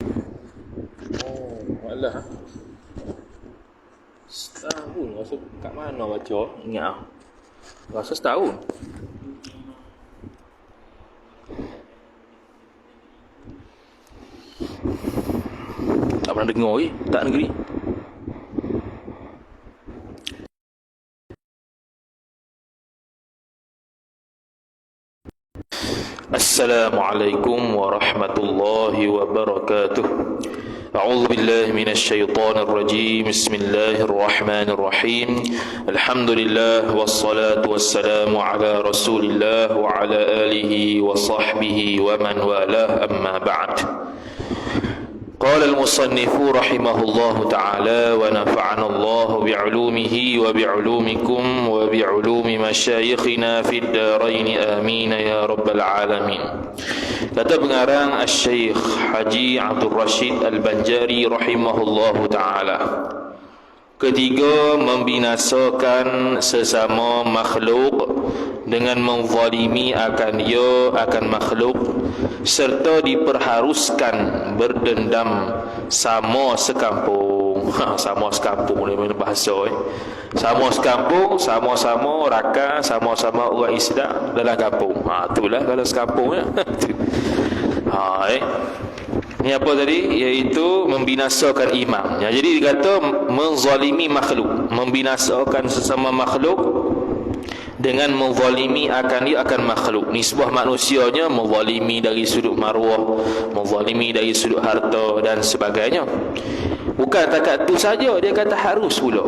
Oh, malah. Setahun rasa kat mana baca? Ingat ah. Rasa setahun. Tak pernah dengar tak negeri. Assalamualaikum warahmatullahi wabarakatuh. أعوذ بالله من الشيطان الرجيم بسم الله الرحمن الرحيم الحمد لله والصلاة والسلام على رسول الله وعلى آله وصحبه ومن والاه أما بعد قال المصنف رحمه الله تعالى ونفعنا الله بعلومه وبعلومكم وبعلوم مشايخنا في الدارين آمين يا رب العالمين. Kata pengarang Al-Syeikh Haji Abdul Rashid Al-Banjari rahimahullahu ta'ala, ketiga, membinasakan sesama makhluk dengan menzalimi akan makhluk, serta diperharuskan berdendam sama sekampung. Sama sekampung ni bahasa sama sekampung, sama-sama rakan, sama-sama orang Islam dalam kampung. Itulah kalau sekampung ya. Ini apa tadi? Iaitu membinasakan imam. Ya, jadi dikata menzalimi makhluk, membinasakan sesama makhluk dengan menzalimi akan makhluk. Nisbah manusianya menzalimi dari sudut maruah, menzalimi dari sudut harta dan sebagainya. Bukan takat tu saja, dia kata harus pula.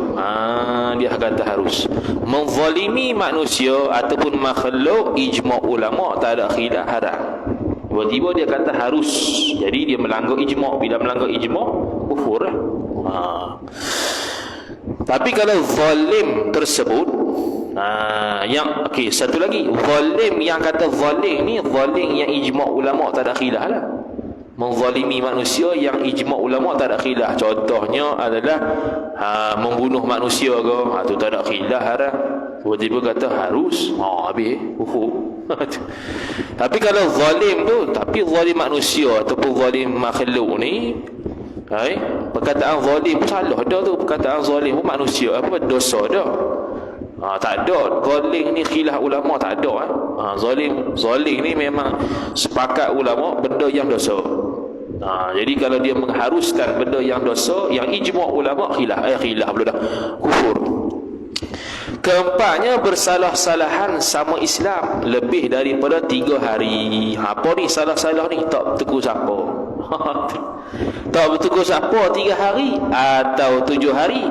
Dia kata harus menzalimi manusia ataupun makhluk, ijma' ulama tak ada khilaf haram. Tiba-tiba dia kata harus. Jadi dia melanggar ijma'. Bila melanggar ijma', kufur lah. Tapi kalau zalim tersebut, okey, satu lagi, zalim yang kata zalim ni, zalim yang ijma' ulama tak ada khilaf lah. Menzalimi manusia yang ijma' ulama tak ada khilaf. Contohnya adalah membunuh manusia ke, tu tak ada khilaf haram. Tiba-tiba kata harus, habis kufur. Tapi kalau zalim tu, tapi zalim manusia ataupun zalim makhluk ni, perkataan zalim pun salah dah tu. Perkataan zalim pun manusia, apa dosa dah. Tak ada zalim ni khilaf ulama, tak ada. Zalim ni memang sepakat ulama benda yang dosa. Jadi kalau dia mengharuskan benda yang dosa, yang ijma' ulama khilaf pula dah, kufur. Keempatnya, bersalah-salahan sama Islam lebih daripada 3 hari. Apa ni salah-salah ni? Tak bertegur siapa. Tak bertegur siapa 3 hari atau 7 hari.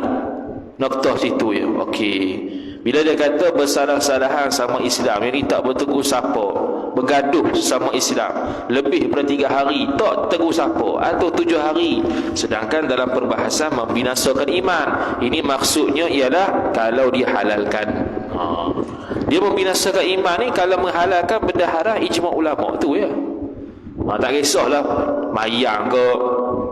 Noktah situ ya. Okey. Bila dia kata bersalah-salahan sama Islam, yang ni tak bertegur siapa, bergaduh sama Islam lebih daripada 3 hari, tak tegur siapa, atau 7 hari. Sedangkan dalam perbahasan membinasakan iman, ini maksudnya ialah kalau dihalalkan. Dia membinasakan iman ni kalau menghalalkan benda haram, ijma' ulama tu ya. Tak kisahlah mayang ke,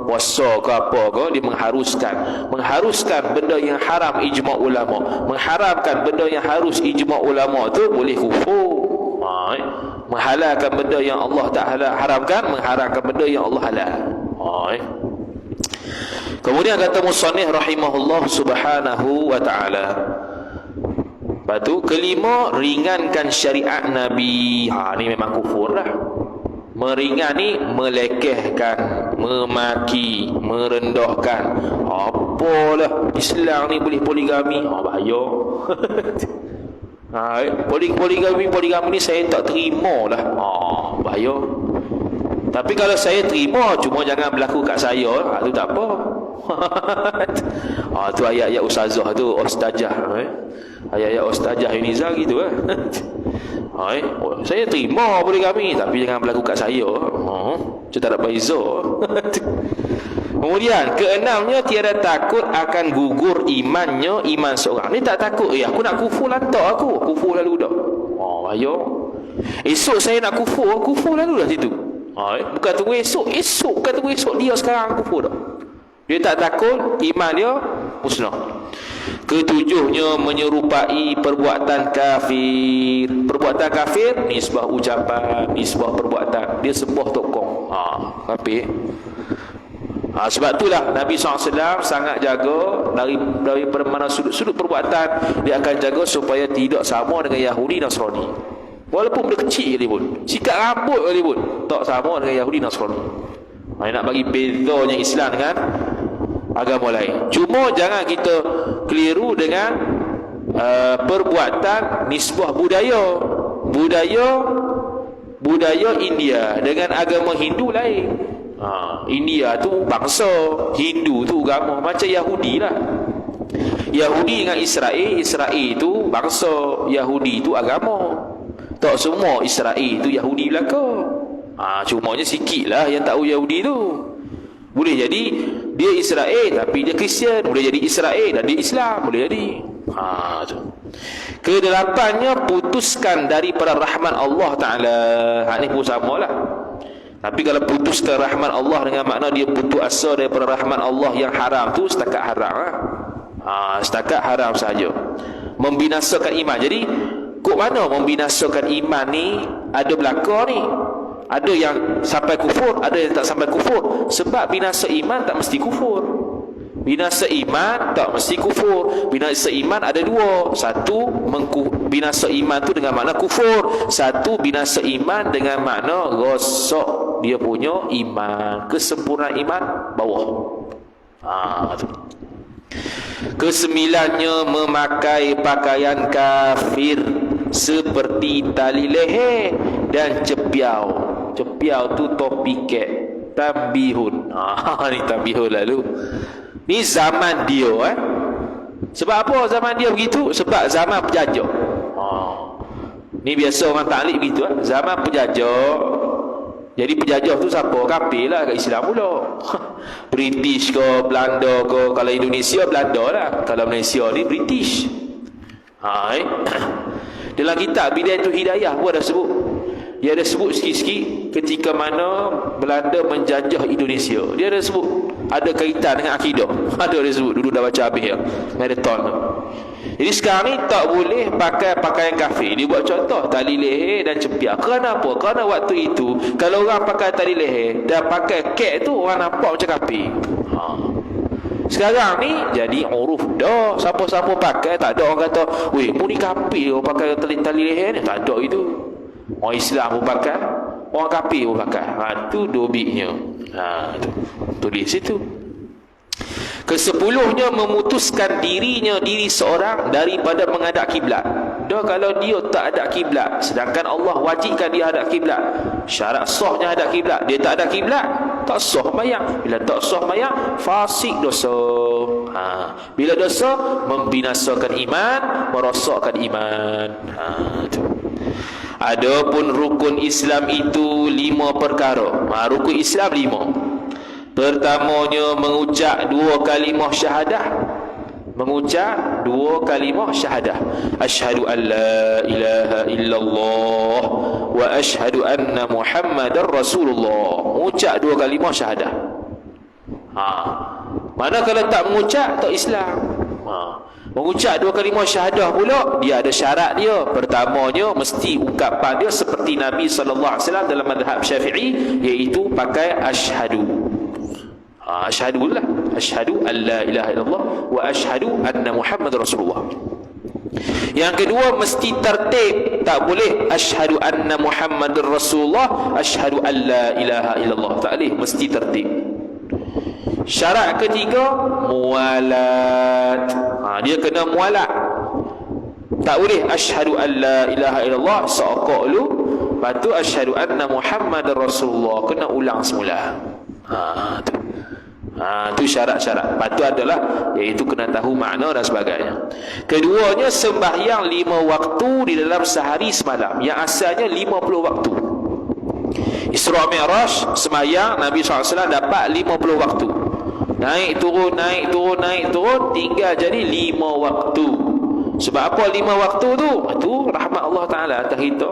puasa ke apa ke, dia mengharuskan benda yang haram, ijma' ulama. Mengharamkan benda yang harus, ijma' ulama tu boleh kufur. Menghalalkan benda yang Allah tak haramkan, mengharamkan benda yang Allah halal. Kemudian kata musannif rahimahullah subhanahu wa ta'ala, lepas tu kelima, ringankan syariat Nabi. Ni memang kufur lah. Meringani, melekehkan, memaki, merendahkan. Apalah Islam ni boleh poligami? Bahaya. Poligami ni saya tak terima lah. Bahaya. Tapi kalau saya terima, cuma jangan berlaku kat saya, tu tak apa. Tu ayat-ayat ustazah tu, ustazah. Ayat-ayat ustazah Yuniza gitu saya terima poligami, tapi jangan berlaku kat saya. Macam tak ada beza. Kemudian keenamnya, tiada takut akan gugur iman seorang. Ni tak takut, aku nak kufur, lantak aku kufur lalu dah. Bahaya. Esok saya nak kufur lalu dah situ. Bukan tunggu esok, bukan tunggu esok, dia sekarang kufur dah. Dia tak takut, iman dia musnah. Ketujuhnya, menyerupai perbuatan kafir. Perbuatan kafir, nisbah ucapan, nisbah perbuatan. Dia sembah tokong. Kafir. Sebab itulah Nabi SAW sangat jaga dari mana sudut-sudut perbuatan. Dia akan jaga supaya tidak sama dengan Yahudi Nasrani. Walaupun benda kecil je pun, sikat rambut je pun tak sama dengan Yahudi Nasrani. Nak bagi bezanya Islam dengan agama lain. Cuma jangan kita keliru dengan perbuatan nisbah budaya India dengan agama Hindu lain. India tu bangsa, Hindu tu agama. Macam Yahudi lah, Yahudi dengan Israel tu bangsa, Yahudi tu agama. Tak semua Israel tu Yahudi belaka. Cumanya sikit lah yang tahu Yahudi tu. Boleh jadi dia Israel tapi dia Kristian, boleh jadi Israel dan dia Islam, boleh jadi. Tu. Kedelapannya, putuskan daripada rahmat Allah Ta'ala. Ni pun sama lah. Tapi kalau putuskan rahmat Allah dengan makna dia putus asa daripada rahmat Allah yang haram tu, setakat haram lah. Setakat haram saja. Membinasakan iman. Jadi kok mana membinasakan iman ni ada belaka ni? Ada yang sampai kufur, ada yang tak sampai kufur. Sebab binasa iman tak mesti kufur. Binasa iman tak mesti kufur. Binasa iman ada dua. Satu, binasa iman tu dengan makna kufur. Satu, binasa iman dengan makna rosak dia punya iman, kesempurnaan iman bawah. Tu. Kesembilannya, memakai pakaian kafir seperti tali leher dan cepiau. Cepiau tu topi kek, tambihun. Ni tambihun lalu. Ni zaman dia Sebab apa zaman dia begitu? Sebab zaman penjajah. Ni biasa orang taklid begitu Zaman penjajah. Jadi penjajah tu siapa? Kafir lah kat Islam pula. British ke, Belanda ke. Kalau Indonesia, Belanda lah. Kalau Malaysia ni British. Dalam kitab Bidayah Hidayah pun ada sebut. Dia ada sebut sikit-sikit ketika mana Belanda menjajah Indonesia. Dia ada sebut ada kaitan dengan akidah. Ada dia sebut, dulu dah baca habis ya, marathon. Jadi sekarang ni tak boleh pakai pakaian kafir. Dia buat contoh tali leher dan cepiak. Kerana apa? Kerana waktu itu kalau orang pakai tali leher dan pakai kek tu, orang nampak macam kafir. Sekarang ni jadi uruf dah. Siapa-siapa pakai, tak ada orang kata, "Weh, mu ni kafir orang pakai tali leher ni." Tak ada itu. Orang Islam pun pakai, orang kafir pun pakai. Tu dobiknya. Tu. Tulis situ. Kesepuluhnya, memutuskan diri seorang daripada menghadap kiblat. Dah kalau dia tak ada kiblat, sedangkan Allah wajibkan dia hadap kiblat, syarat sahnya hadap kiblat, dia tak ada kiblat, tak sah mayang. Bila tak sah mayang, fasik dosa. Bila dosa, membinasakan iman, merosakkan iman. Tu. Adapun rukun Islam itu 5 perkara. Rukun Islam 5. Pertamanya, mengucap 2 kalimah syahadah. Mengucap 2 kalimah syahadah. Asyhadu an la ilaha illallah wa asyhadu anna Muhammadar Rasulullah. Mengucap 2 kalimah syahadah. Mana kalau tak mengucap, tak Islam. Mengucap 2 kalimah syahadah pula, dia ada syarat dia. Pertamanya, mesti ungkapan dia seperti Nabi SAW dalam mazhab Syafi'i, iaitu pakai asyhadu. Asyhadu lah, asyhadu an la ilaha illallah wa asyhadu anna Muhammad Rasulullah. Yang kedua, mesti tertib. Tak boleh asyhadu anna Muhammad Rasulullah, asyhadu an la ilaha illallah. Tak boleh, mesti tertib. Syarat ketiga, mualat. Dia kena mualat. Tak boleh asyhadu an la ilaha illallah seokok lu, lepas tu asyhadu anna Muhammad Rasulullah, kena ulang semula. Tu syarat-syarat. Lepas tu adalah, iaitu kena tahu makna dan sebagainya. Keduanya, sembahyang 5 waktu di dalam sehari semalam, yang asalnya 50 waktu. Isra Mi'raj sembahyang Nabi SAW dapat 50 waktu. Naik turun, naik turun, naik turun, tinggal jadi 5 waktu. Sebab apa 5 waktu tu? Itu rahmat Allah Ta'ala atas kita.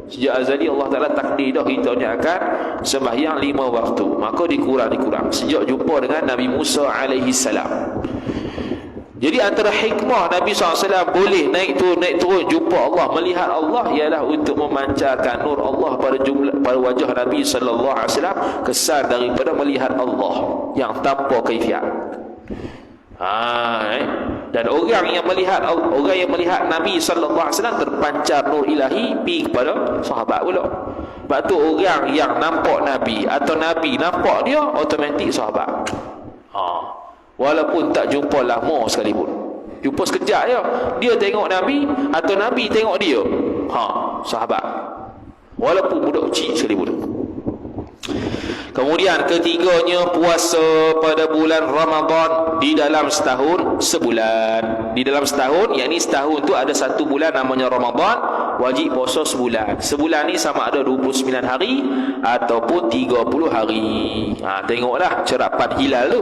Sejak azali Allah Ta'ala takdir dah kita ni akan sembahyang 5 waktu. Maka dikurang. Sejak jumpa dengan Nabi Musa alaihi salam. Jadi antara hikmah Nabi SAW boleh naik turun jumpa Allah, melihat Allah, ialah untuk memancarkan nur Allah pada wajah Nabi SAW, kesan daripada melihat Allah yang tanpa kaifiat. Dan orang yang melihat Nabi SAW terpancar nur ilahi pergi kepada sahabat pula. Sebab tu orang yang nampak Nabi atau Nabi nampak dia, automatik sahabat. Walaupun tak jumpa lama sekalipun, jumpa sekejap je, dia tengok Nabi atau Nabi tengok dia, sahabat, walaupun budak kecil sekalipun. Kemudian ketiganya, puasa pada bulan Ramadan di dalam setahun sebulan. Di dalam setahun, yakni setahun tu ada satu bulan namanya Ramadan, wajib puasa sebulan. Sebulan ni sama ada 29 hari ataupun 30 hari. Tengoklah cerapan hilal tu.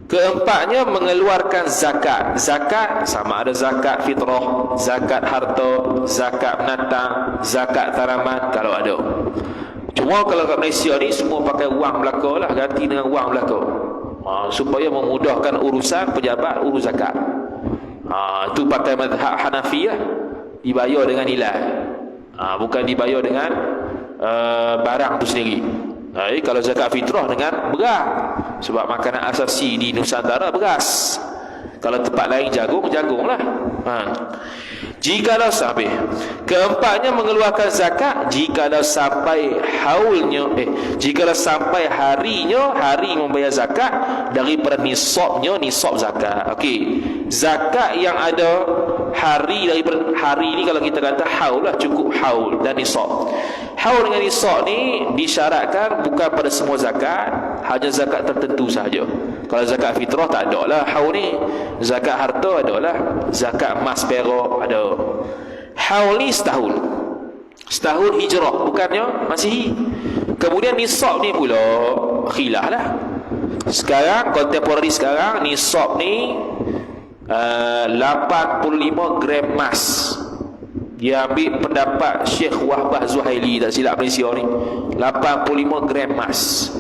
Keempatnya, mengeluarkan zakat. Zakat sama ada zakat fitrah, zakat harta, zakat menatang, zakat tanaman kalau ada. Cuma kalau kat Malaysia ni semua pakai wang belaka lah, ganti dengan wang belaka, supaya memudahkan urusan pejabat urus zakat. Itu pakai mazhab Hanafi lah, dibayar dengan nilai, bukan dibayar dengan barang tu sendiri. Kalau zakat fitrah dengan beras, sebab makanan asasi di Nusantara beras. Kalau tempat lain jagung lah. Jikalau sampai keempatnya, mengeluarkan zakat jikalau sampai haulnya, jikalau sampai harinya, hari membayar zakat daripada nisabnya, nisab zakat. Okey, zakat yang ada hari, daripada hari ni kalau kita kata haul lah, cukup haul dan nisab. Haul dengan nisab ni disyaratkan bukan pada semua zakat, hanya zakat tertentu sahaja. Kalau zakat fitrah tak ada lah haul ni. Zakat harta ada lah, zakat emas perak ada. Haul ni setahun, setahun hijrah, bukannya Masihi. Kemudian nisab ni pula khilaf lah. Sekarang kontemporari sekarang nisab ni 85 gram emas. Dia ambil pendapat Syekh Wahbah Zuhaili, tak silap Malaysia ni, 85 gram emas.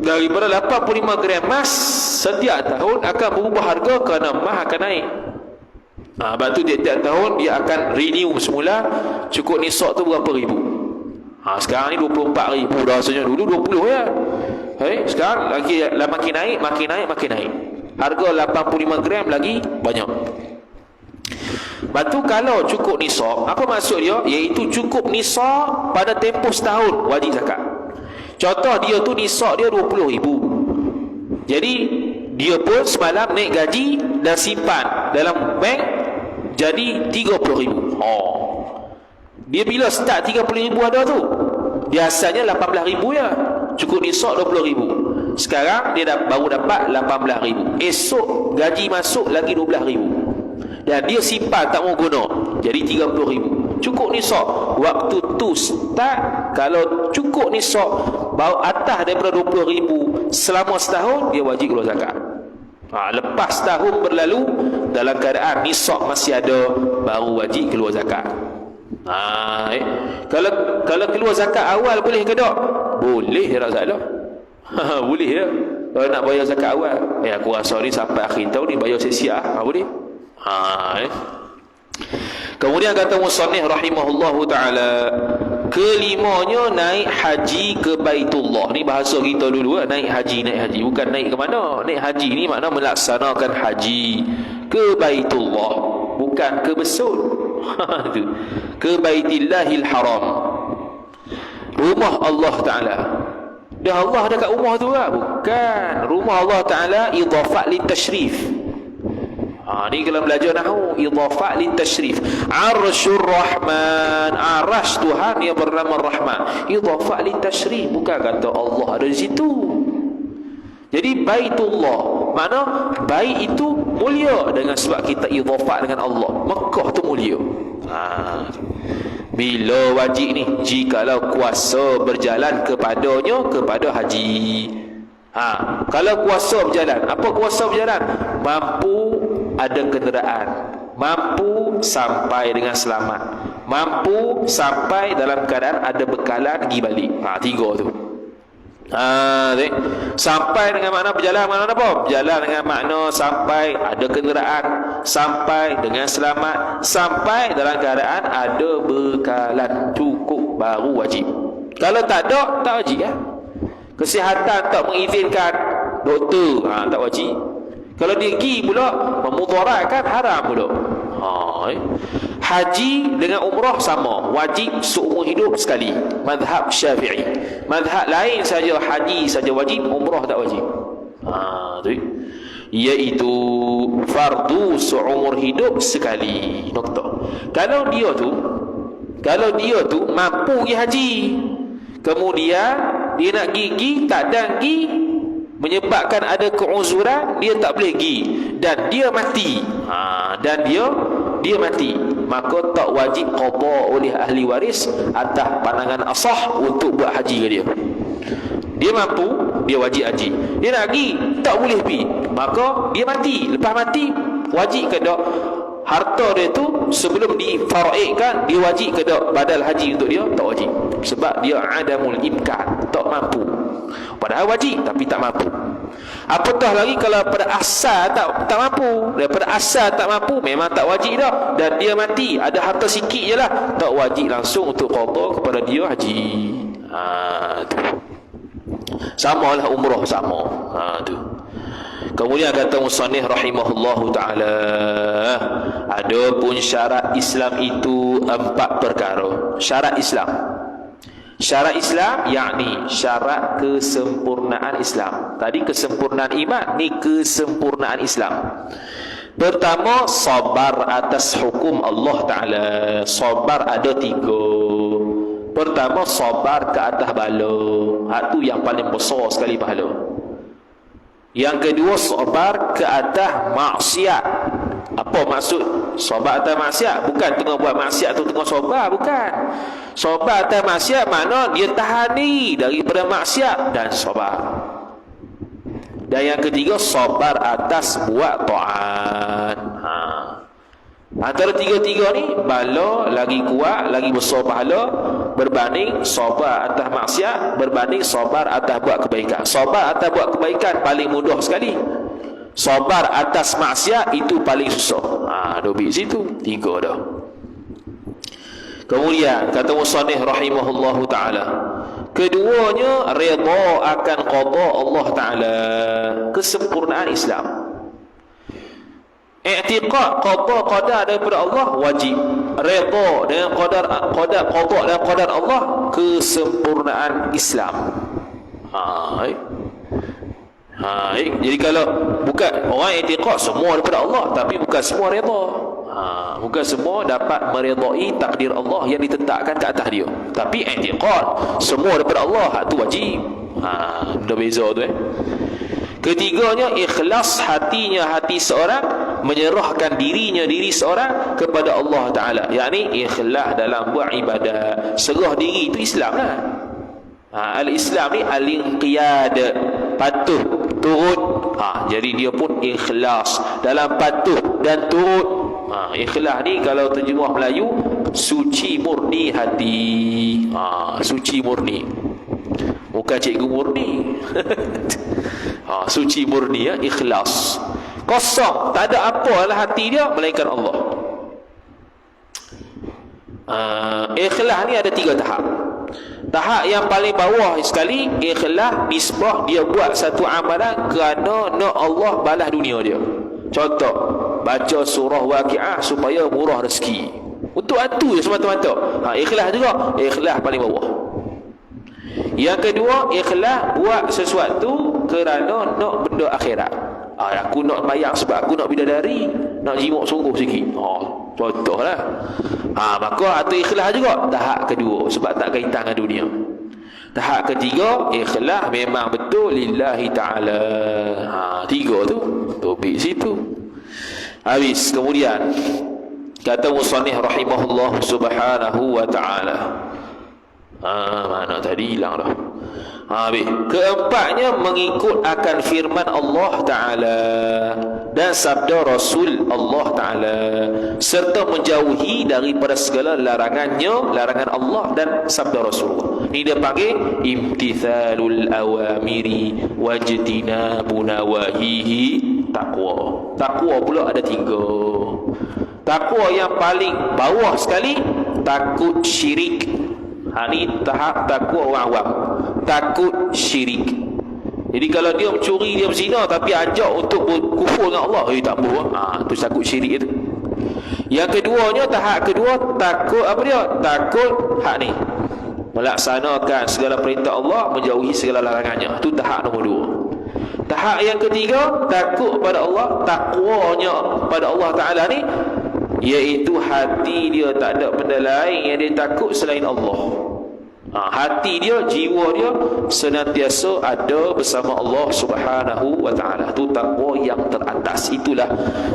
Daripada 85 gram emas setiap tahun akan berubah harga kerana emas akan naik. Sebab tu tiap-tiap tahun dia akan renew semula. Cukup nisab tu berapa ribu. Sekarang ni 24 ribu dah, rasanya dulu 20 ya. Sekarang lagi makin naik. Harga 85 gram lagi banyak. Lepas tu kalau cukup nisab, apa maksud dia? Iaitu cukup nisab pada tempoh setahun wajib zakat. Contoh dia tu nisab dia 20 ribu. Jadi dia pun semalam naik gaji dan simpan dalam bank jadi 30 ribu. Dia bila start 30 ribu ada tu, biasanya 18 ribu ya. Cukup nisab 20 ribu. Sekarang dia baru dapat 18 ribu. Esok gaji masuk lagi 12 ribu. Dan dia simpan tak mau guna, jadi 30 ribu. Cukup nisab. Waktu tu start, kalau cukup nisab baru atas daripada 20 ribu selama setahun, dia wajib keluar zakat. Lepas tahun berlalu, dalam keadaan nisab masih ada, baru wajib keluar zakat. Kalau keluar zakat awal boleh ke tak? Boleh, tak salah. Boleh ya. Kalau nak bayar zakat awal, aku rasa ni sampai akhir tahun ni bayar sia-sia, boleh. Kemudian kata musannif rahimahullahu ta'ala, kelimanya naik haji ke Baitullah. Ni bahasa kita dulu, naik haji. Bukan naik ke mana. Naik haji ni makna melaksanakan haji ke Baitullah, bukan ke Besul. Ke Baitillahil Haram, rumah Allah Ta'ala. Dah Allah dekat rumah tu lah. Bukan. Rumah Allah Ta'ala idhafat li tashrif. Ni kalau belajar nahwu, idhafat li tashrif. Arsyur Rahman, arash Tuhan yang bernama Rahman, idhafat li tashrif, bukan kata Allah ada di situ. Jadi Baitullah, mana bait itu mulia dengan sebab kita idhafat dengan Allah. Makkah tu mulia. Bila wajib ni? Jikalau kuasa berjalan kepadanya, kepada haji. Kalau kuasa berjalan, apa kuasa berjalan? Mampu ada kenderaan, mampu sampai dengan selamat, mampu sampai dalam keadaan ada bekalan pergi balik. Tiga tu. Sampai dengan makna berjalan, makna apa? Berjalan dengan makna sampai ada kenderaan, sampai dengan selamat, sampai dalam keadaan ada bekalan cukup baru wajib. Kalau tak ada, tak wajib kan? Kesihatan tak mengizinkan, doktor tak wajib. Kalau dia pergi pula memudaratkan, haram pula. Haji dengan umrah sama, wajib seumur hidup sekali. Mazhab Syafi'i. Mazhab lain saja haji saja wajib, umrah tak wajib. Iaitu fardu seumur hidup sekali. Nokta. Kalau dia tu mampu pergi haji, kemudian dia nak gigi tak ada gigi, menyebabkan ada keuzuran, dia tak boleh pergi dan dia mati. Dia mati, maka tak wajib qada oleh ahli waris atas pandangan asah untuk buat haji ke dia. Dia mampu, dia wajib haji. Dia nak pergi, tak boleh pergi, maka dia mati. Lepas mati, wajib ke tak harta dia tu sebelum difaraikan, dia wajib ke tak badal haji untuk dia? Tak wajib, sebab dia adamul imkan, tak mampu. Padahal wajib tapi tak mampu. Apatah lagi kalau pada asal tak mampu. Daripada asal tak mampu, memang tak wajib dah. Dan dia mati, ada harta sikit je lah, tak wajib langsung untuk qada kepada dia haji. Tu. Sama lah umrah, sama. Tu. Kemudian kata musannif rahimahullahu ta'ala, adapun syarat Islam itu 4 perkara. Syarat Islam yakni syarat kesempurnaan Islam. Tadi kesempurnaan iman, ni kesempurnaan Islam. Pertama, sabar atas hukum Allah Ta'ala. Sabar ada 3. Pertama, sabar ke atas bala. Itu yang paling besar sekali pahala. Yang kedua, sabar ke atas maksiat. Apa maksud sabar atas maksiat? Bukan tengah buat maksiat tu tengah sabar, bukan. Sabar atas maksiat makna dia tahan diri daripada maksiat dan sabar. Dan yang ketiga, sabar atas buat taat. Antara 3-3 ni, bala lagi kuat, lagi besar pahala berbanding sabar atas maksiat, berbanding sabar atas buat kebaikan. Sabar atas buat kebaikan paling mudah sekali. Sabar atas maksiat itu paling susah. Dobit situ 3 dah. Kemudian kata musannif rahimahullahu ta'ala, keduanya redha akan qada Allah Ta'ala, kesempurnaan Islam. I'tiqad qada daripada Allah wajib. Redha dengan qada dan qadar Allah, kesempurnaan Islam. Jadi kalau bukan orang i'tiqad semua daripada Allah, tapi bukan semua redha. Bukan semua dapat meredai takdir Allah yang ditetapkan ke atas dia. Tapi i'tiqad semua daripada Allah, itu wajib. Dah beza tu Ketiganya, ikhlas hati seorang, menyerahkan diri seorang kepada Allah Ta'ala. Yakni ikhlas dalam buat ibadat, serah diri, itu Islam lah. Al-Islam ni al-inqiyad, patuh, turut. Jadi dia pun ikhlas dalam patuh dan turut. Ikhlas ni kalau terjemah Melayu, suci murni hati. Suci murni, bukan cikgu murni. Suci murni, ikhlas, kosong, tak ada apa dalam hati dia melainkan Allah. Ikhlas ni ada 3 tahap. Tahap yang paling bawah sekali, ikhlas nisbah dia buat satu amalan kerana nak Allah balas dunia dia. Contoh, baca surah Waqiah supaya murah rezeki. Untuk itu je semata-mata. Ikhlas juga, ikhlas paling bawah. Yang kedua, ikhlas buat sesuatu kerana nak benda akhirat. Aku nak bayang sebab aku nak bidadari, nak jimat sungguh sikit. Contohlah. Maka itu ikhlas juga. Tahap kedua, sebab tak kaitan dengan dunia. Tahap ketiga, ikhlas memang betul lillahi ta'ala. 3 tu topik situ. Habis. Kemudian kata musannif rahimahullah subhanahu wa ta'ala, mana tadi hilang dah. Keempatnya, mengikut akan firman Allah Ta'ala dan sabda Rasul Allah Ta'ala, serta menjauhi daripada segala larangan Allah dan sabda Rasulullah. Ni dia panggil imtithalul awamiri wajtinabu nawahihi taqwa. Taqwa pula ada 3. Takwa yang paling bawah sekali takut syirik. Ni tahap takwa orang awam. Takut syirik. Jadi kalau dia mencuri, dia berzina tapi ajak untuk kufur dengan Allah, tak apa. Tu takut syirik itu. Yang keduanya, tahap kedua, takut apa dia? Takut hak ni, melaksanakan segala perintah Allah, menjauhi segala larangannya. Tu tahap nombor 2. Tahap yang ketiga, takut pada Allah, takwanya pada Allah Ta'ala ni, iaitu hati dia tak ada benda lain yang dia takut selain Allah. Hati dia, jiwa dia senantiasa ada bersama Allah Subhanahu wa Ta'ala. Itu takwa yang teratas. Itulah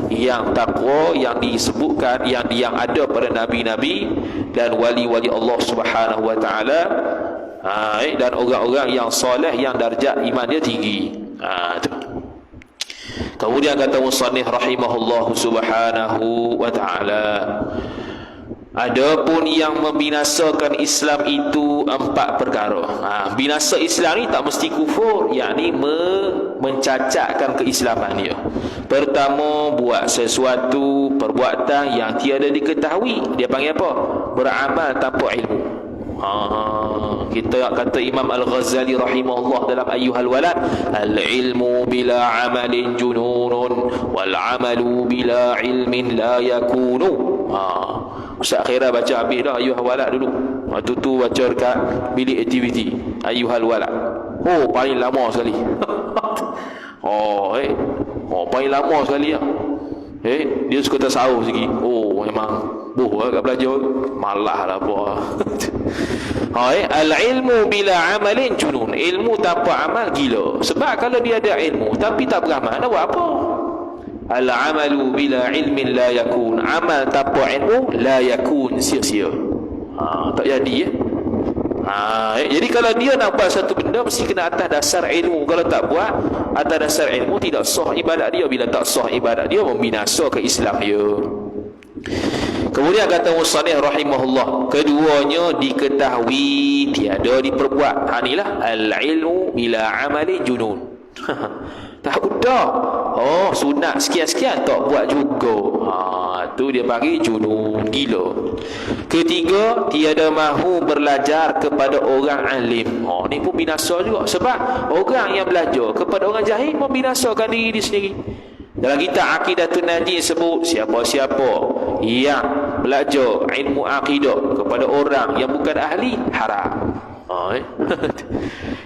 yang takwa yang disebutkan, yang ada pada nabi-nabi dan wali-wali Allah Subhanahu wa Ta'ala, dan orang-orang yang soleh yang darjat iman dia tinggi. Itu. Kemudian kata musannif rahimahullahu subhanahu wa ta'ala, adapun yang membinasakan Islam itu 4 perkara. Binasa Islam ni tak mesti kufur, yakni mencacatkan keislaman dia. Pertama, buat sesuatu perbuatan yang tiada diketahui. Dia panggil apa? Beramal tanpa ilmu. Kita kata Imam Al-Ghazali rahimahullah dalam Ayyuhal Walad, al-ilmu bila amalin jununun wal amalu bila ilmin la yakunu. Ustaz Khairah baca habis dah Ayyuhal Walad dulu. Waktu tu baca dekat bilik aktiviti Ayyuhal Walad. Paling lama sekali. Paling lama sekali lah. Dia suka tersahur sikit. Memang kat belajar malah lah apa. Al-ilmu bila amalin junun. Ilmu tanpa amal gila. Sebab kalau dia ada ilmu tapi tak beramal, nak buat apa? Al-amalu bila ilmin la yakun. Amal tanpa ilmu la yakun, sia-sia. Tak jadi jadi kalau dia nak buat satu benda, mesti kena atas dasar ilmu. Kalau tak buat atas dasar ilmu, tidak sah ibadat dia. Bila tak sah ibadat dia, membinasakan Islam dia. Kemudian kata musannif rahimahullah, keduanya diketahui, tiada diperbuat. Inilah al-ilmu bila amali junun. Tak udah. Sunat sekian-sekian tak buat juga. Tu dia panggil junun, gila. Ketiga, tiada mahu belajar kepada orang alim. Ni pun binasa juga. Sebab orang yang belajar kepada orang jahil membinasakan diri dia sendiri. Dalam kitab Aqidatun Najih sebut, siapa-siapa yang belajar ilmu akidah kepada orang yang bukan ahli, haram.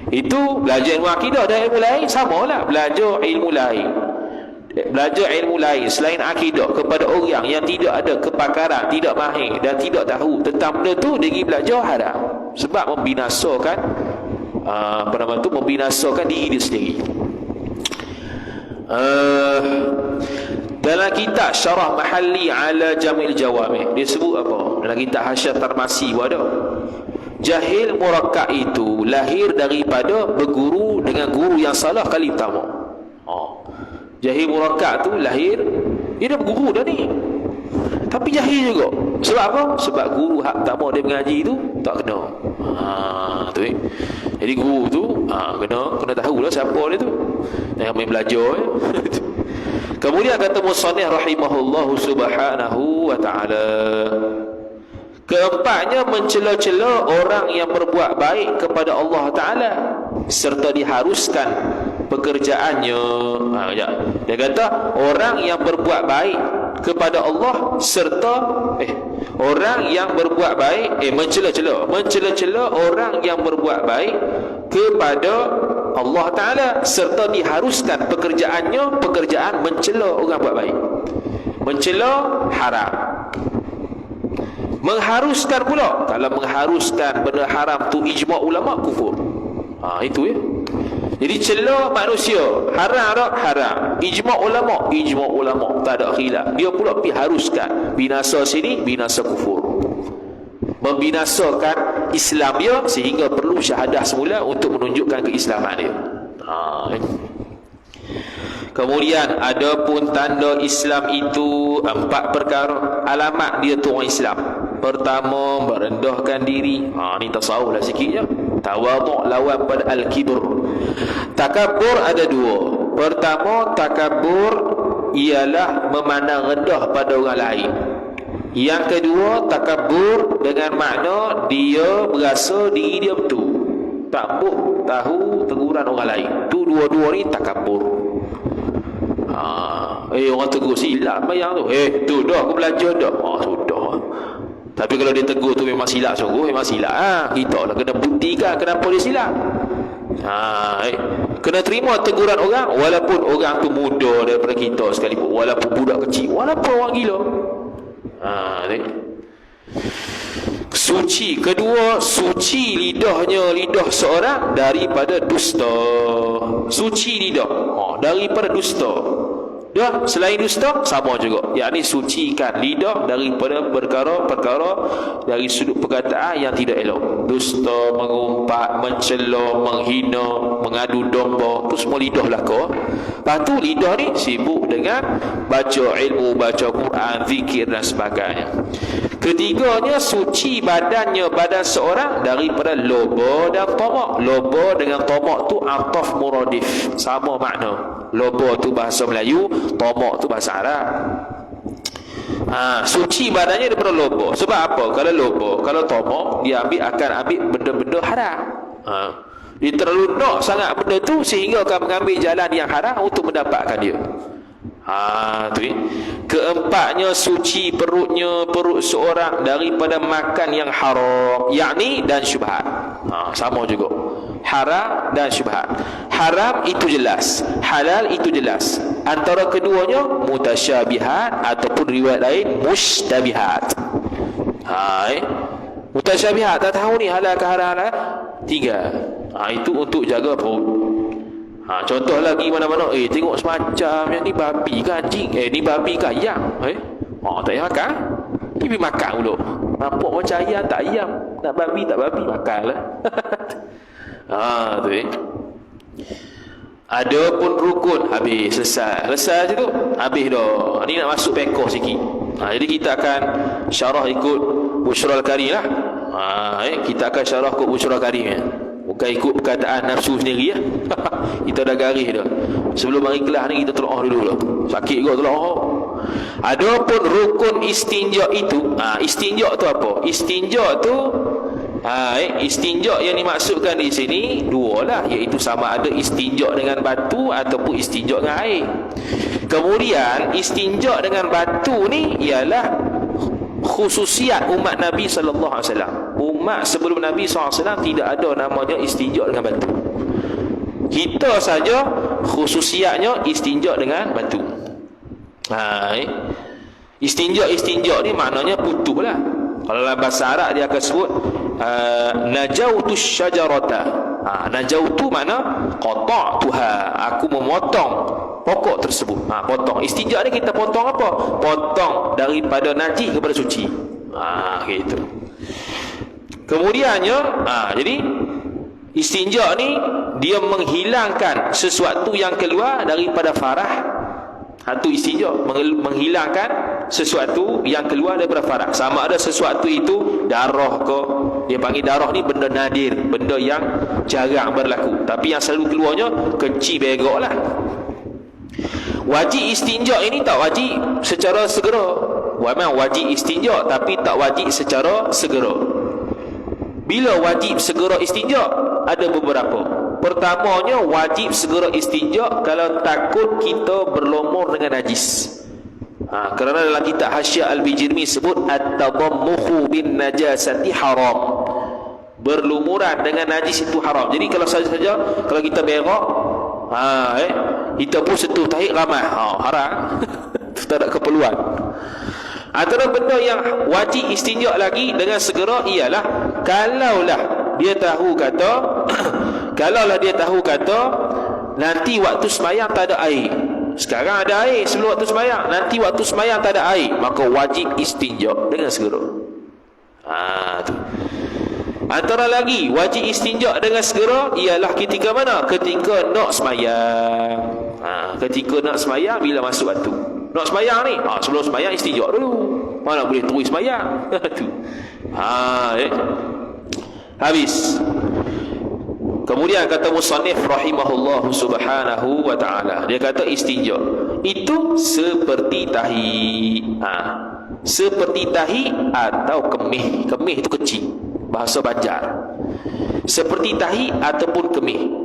Itu belajar ilmu akidah dan ilmu lain samalah. Belajar ilmu lain selain akidah kepada orang yang tidak ada kepakaran, tidak mahir dan tidak tahu tentang benda tu, dia pergi belajar, haram. Sebab membinasakan membinasakan diri dia sendiri. Dalam kitab Syarah Mahalli ala Jamil Jawami' dia sebut apa? Dalam kitab Hasyah Tarmasi pun ada. Jahil murakkab itu lahir daripada berguru dengan guru yang salah kali pertama. Jahil murakkab tu lahir, dia dah berguru dah ni, tapi jahil juga. Sebab apa? Sebab guru hak pertama dia mengaji tu tak kena. Jadi guru tu kena tahulah siapa dia tu. Jangan main belajar. Kemudian kata musannif rahimahullahu subhanahu wa ta'ala, keempatnya mencela-cela orang yang berbuat baik kepada Allah Ta'ala serta diharuskan pekerjaannya. Dia kata orang yang berbuat baik kepada Allah serta orang yang berbuat baik mencela-cela orang yang berbuat baik kepada Allah Ta'ala serta diharuskan pekerjaan mencela orang buat baik. Mencela haram. Mengharuskan pula, kalau mengharuskan benda haram tu ijma' ulama kufur. Itu ya. Jadi cela manusia haram tak? Haram. Ijma' ulama tak ada khilaf. Dia pula pergi haruskan. Binasa sini, binasa kufur. Membinasakan Islam dia sehingga perlu syahadah semula untuk menunjukkan keislaman dia. Kemudian adapun tanda Islam itu 4 perkara. Alamat dia tu orang Islam. Pertama, merendahkan diri. Ni tasawuf lah sikit je. Tawaduk lawan pada al-kibr. Takabur ada dua. Pertama, takabur ialah memandang rendah pada orang lain. Yang kedua, takabur dengan makna dia berasa diri dia betul, tak tahu teguran orang lain. Tu dua-dua ni takabur. Orang tegur silap bayang tu. Tu dah aku belajar dah. Sudah. Tapi kalau dia tegur tu memang silap sungguh, memang silap. Kita lah kena buktikan kenapa dia silap. Kena terima teguran orang, walaupun orang tu muda daripada kita sekalipun, walaupun budak kecil, walaupun orang gila. Suci. Kedua, suci lidah seorang daripada dusta. Suci lidah daripada dusta. Dah, selain dusta sama juga, yakni sucikan lidah daripada perkara-perkara dari sudut perkataan yang tidak elok. Dusta, mengumpat, mencela, menghina, mengadu domba, tu semua lidah lah kau. Lepas tu lidah ni sibuk dengan baca ilmu, baca Quran, zikir dan sebagainya. Ketiganya, suci badan seorang daripada loba dan tamak. Loba dengan tamak tu ataf muradif, sama makna. Loba tu bahasa Melayu, tamak tu bahasa Arab. Suci badannya daripada loba. Sebab apa? Kalau loba, kalau tamak, dia akan ambil benda-benda haram. Dia terlalu nak sangat benda tu sehingga akan mengambil jalan yang haram untuk mendapatkan dia. Tu. Keempatnya, suci perut seorang daripada makan yang haram, yakni dan syubhat. Sama juga, haram dan syubhat. Haram itu jelas, halal itu jelas. Antara keduanya mutasyabihat, ataupun riwayat lain mustabihat. Mutasyabihat, tak tahu ni halal ke haram lah. 3. Itu untuk jaga perut. Contoh lagi mana-mana, tengok semacam yang ni babi ke anjing, ni babi ke ayam, tak payah makan. Pergi makan dulu. Nampak macam ayam tak ayam, nak babi tak babi, makanlah. Tu. Ada pun rukun, habis, selesai je tu, habis dah. Ni nak masuk pekoh sikit. Jadi kita akan syarah ikut Busyral Karim lah. Kita akan syarah ikut Busyral Karim ya. Bukan ikut perkataan nafsu sendiri ya. Kita dah garis dah. Sebelum mari kelas ni kita tolong dulu lah. Sakit juga tolong. Adapun rukun istinja itu, istinja tu apa? Istinja tu istinja yang dimaksudkan di sini dua lah, iaitu sama ada istinja dengan batu ataupun istinja dengan air. Kemudian istinja dengan batu ni ialah khususiat umat Nabi sallallahu alaihi wasallam. Umat sebelum Nabi sallallahu alaihi wasallam tidak ada namanya istinja dengan batu. Kita saja khususiatnya istinja dengan batu. Istinja ni maknanya putuh lah. Kalau dalam bahasa Arab dia akan sebut najautu syajarata. Najautu makna qata'tuha, aku memotong pokok tersebut. Potong. Istinja ni kita potong apa? Potong daripada najis kepada suci. Gitu. Kemudiannya, jadi istinja ni dia menghilangkan sesuatu yang keluar daripada farah. Itu istinja, menghilangkan sesuatu yang keluar daripada farah. Sama ada sesuatu itu darah ke, dia panggil darah ni benda nadir, benda yang jarang berlaku, tapi yang selalu keluarnya kecil begok lah. Wajib istinja ini tak wajib secara segera. Memang wajib istinja, tapi tak wajib secara segera. Bila wajib segera istinja? Ada beberapa. Pertamanya, wajib segera istinja kalau takut kita berlumur dengan najis. Kerana dalam kitab Hasyiah Al-Bijirmi sebut at-tadammuhu bin najasati haram. Berlumuran dengan najis itu haram. Jadi kalau saja kalau kita berak, kita pun sentuh tahi ramai, haram. Tak ada keperluan. Antara benda yang wajib istinja lagi dengan segera ialah kalaulah dia tahu kata nanti waktu sembahyang tak ada air. Sekarang ada air sebelum waktu sembahyang, nanti waktu sembahyang tak ada air, maka wajib istinja dengan segera. Tu. Antara lagi wajib istinja dengan segera ialah ketika mana? Ketika nak sembahyang. Ketika nak sembahyang, bila masuk waktu nak sembahyang ni, sebelum sembahyang istinja dulu. Mana boleh terus sembahyang. Tu. Habis. Kemudian kata musannif rahimahullah subhanahu wa ta'ala, dia kata istinja itu seperti tahi. Seperti tahi atau kemih. Kemih itu kecil, bahasa Banjar. Seperti tahi ataupun kemih.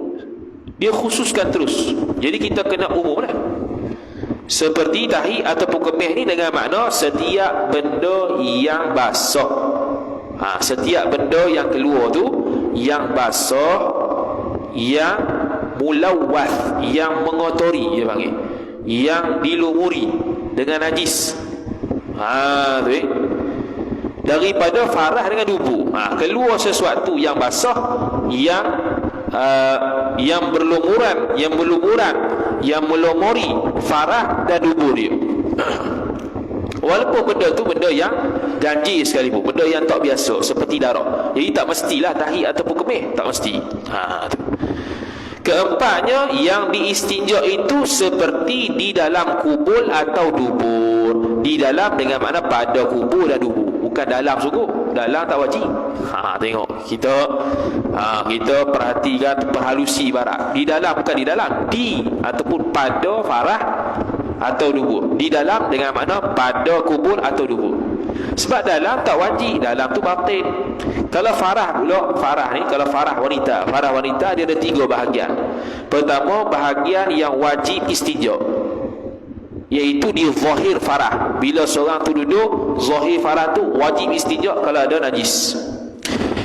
Dia khususkan terus. Jadi kita kena umum lah. Seperti tahi ataupun kemih ni dengan makna setiap benda yang basah. Setiap benda yang keluar tu yang basah, yang mulawwath, yang mengotori, dia panggil, yang dilumuri dengan najis. Tu daripada farah dengan dubu. Keluar sesuatu yang basah, yang berlumuran, yang melumuri farah dan dubur dia. Walaupun benda tu benda yang ganjil sekalipun, benda yang tak biasa seperti darah. Jadi tak mestilah tahi ataupun kemih, tak mesti. Tu. Keempatnya, yang diistinja itu seperti di dalam kubur atau dubur. Di dalam dengan makna pada kubur dan dubur, bukan dalam sungguh. Dalam tak wajib. Tengok kita perhatikan perhalusi barat. Di dalam bukan di dalam, di ataupun pada farah atau dubur. Di dalam dengan makna pada kubur atau dubur. Sebab dalam tak wajib, dalam tu batin. Kalau farah pula, farah ni kalau farah wanita dia ada 3 bahagian. Pertama, bahagian yang wajib istinja, iaitu di zahir farah. Bila seorang tu duduk, zahir farah tu wajib istinja kalau ada najis.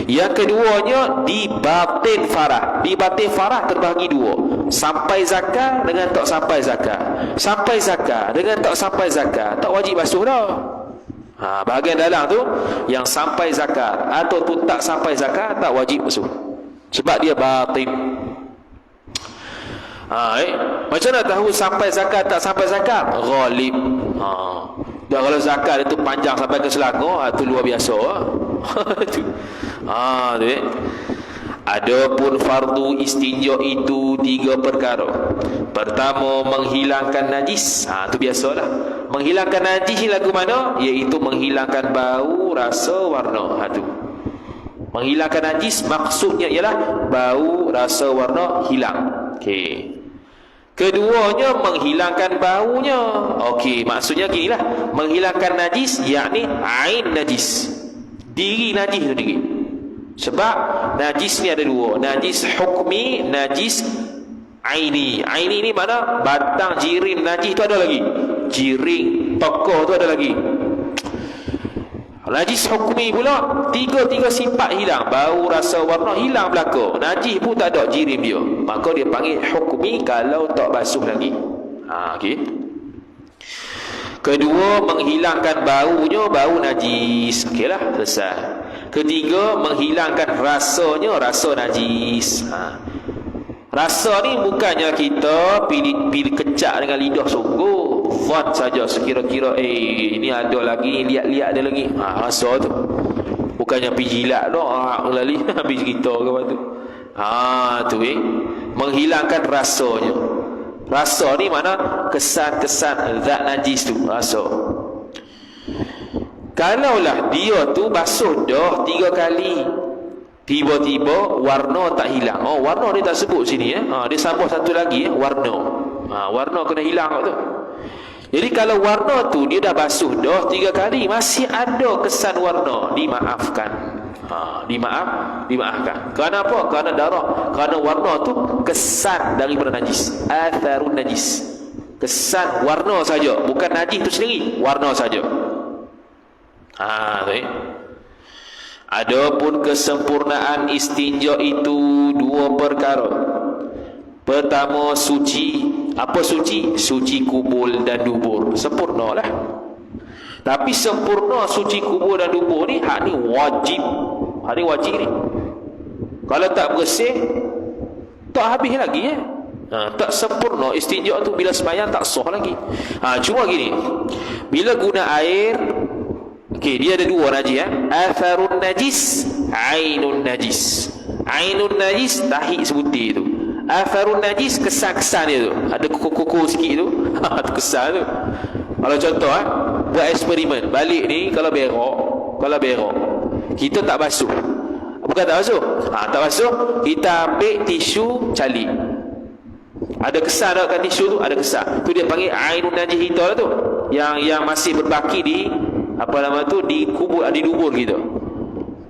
Yang keduanya di batin farah. Di batin farah terbahagi 2. Sampai zakat dengan tak sampai zakat. Sampai zakat dengan tak sampai zakat, tak wajib basuh dah. Bahagian dalam tu yang sampai zakat atau tu tak sampai zakat, tak wajib basuh. Sebab dia batin. Macam mana tahu sampai zakat tak sampai zakat? Ghalib. Dan kalau zakat itu panjang sampai ke Selangor, itu luar biasa. Adapun fardu istinja itu 3 perkara. Pertama, menghilangkan najis. Itu biasalah. Menghilangkan najis ni lagu mana? Iaitu menghilangkan bau, rasa, warna. Itu. Menghilangkan najis maksudnya ialah bau, rasa, warna hilang. Okey. Keduanya, menghilangkan baunya. Okey, maksudnya ginilah. Menghilangkan najis, yakni ain najis. Diri najis tu diri. Sebab najis ni ada 2. Najis hukmi, najis aini. Aini ni mana? Batang jirim najis tu ada lagi. Jiring, tokoh tu ada lagi. Najis hukmi pula, 3 sifat hilang. Bau, rasa, warna hilang belaka. Najis pun tak ada jirim dia. Maka dia panggil hukmi kalau tak basuh lagi. Okey. Kedua, menghilangkan baunya, bau najis. Okeylah, selesai. Ketiga, menghilangkan rasanya, rasa najis. Rasa ni bukannya kita pilih kecak dengan lidah sungguh. Zat saja sekira-kira ni ada lagi, lihat-lihat ada lagi. Rasa tu. Bukannya pergi jilat dah, lali habis cerita ke apa tu. Tu menghilangkan rasanya. Rasa ni mana? Kesan-kesan zat najis tu, rasa. Kalaulah dia tu basuh dah 3 kali, tiba-tiba warna tak hilang. Warna dia tak sebut sini dia sambung satu lagi warna. Warna kena hilang tu. Jadi kalau warna tu dia dah basuh dah 3 kali, masih ada kesan warna, dimaafkan. Dimaafkan. Kerana apa? Kerana darah. Kerana warna tu kesan daripada najis. Atharun najis. Kesan warna saja, bukan najis tu sendiri, warna saja. Adapun kesempurnaan istinja itu 2 perkara. Pertama, suci. Apa suci? Suci kubul dan dubur. Sempurna lah. Tapi sempurna suci kubur dan dubur ni, hak ni wajib. Hak ni wajib ni. Kalau tak bersih, tak habis lagi tak sempurna istinja tu. Bila sembahyang tak sah lagi. Cuma gini, bila guna air, dia ada 2 najis. Atharun najis, ainun najis. Ainun najis, tahi sebutir tu. Atharun najis, kesan-kesan dia tu. Ada kuku-kuku sikit tu. Kesan tu. Kalau contoh buat eksperimen. Balik ni kalau berak, kita tak basuh. Bukan tak basuh. Tak basuh, kita ambil tisu calik. Ada kesar tak kat tisu tu? Ada kesar. Tu dia panggil ainun najis hitam lah tu. Yang masih berbaki di apa nama tu, di kubur, di dubur gitu.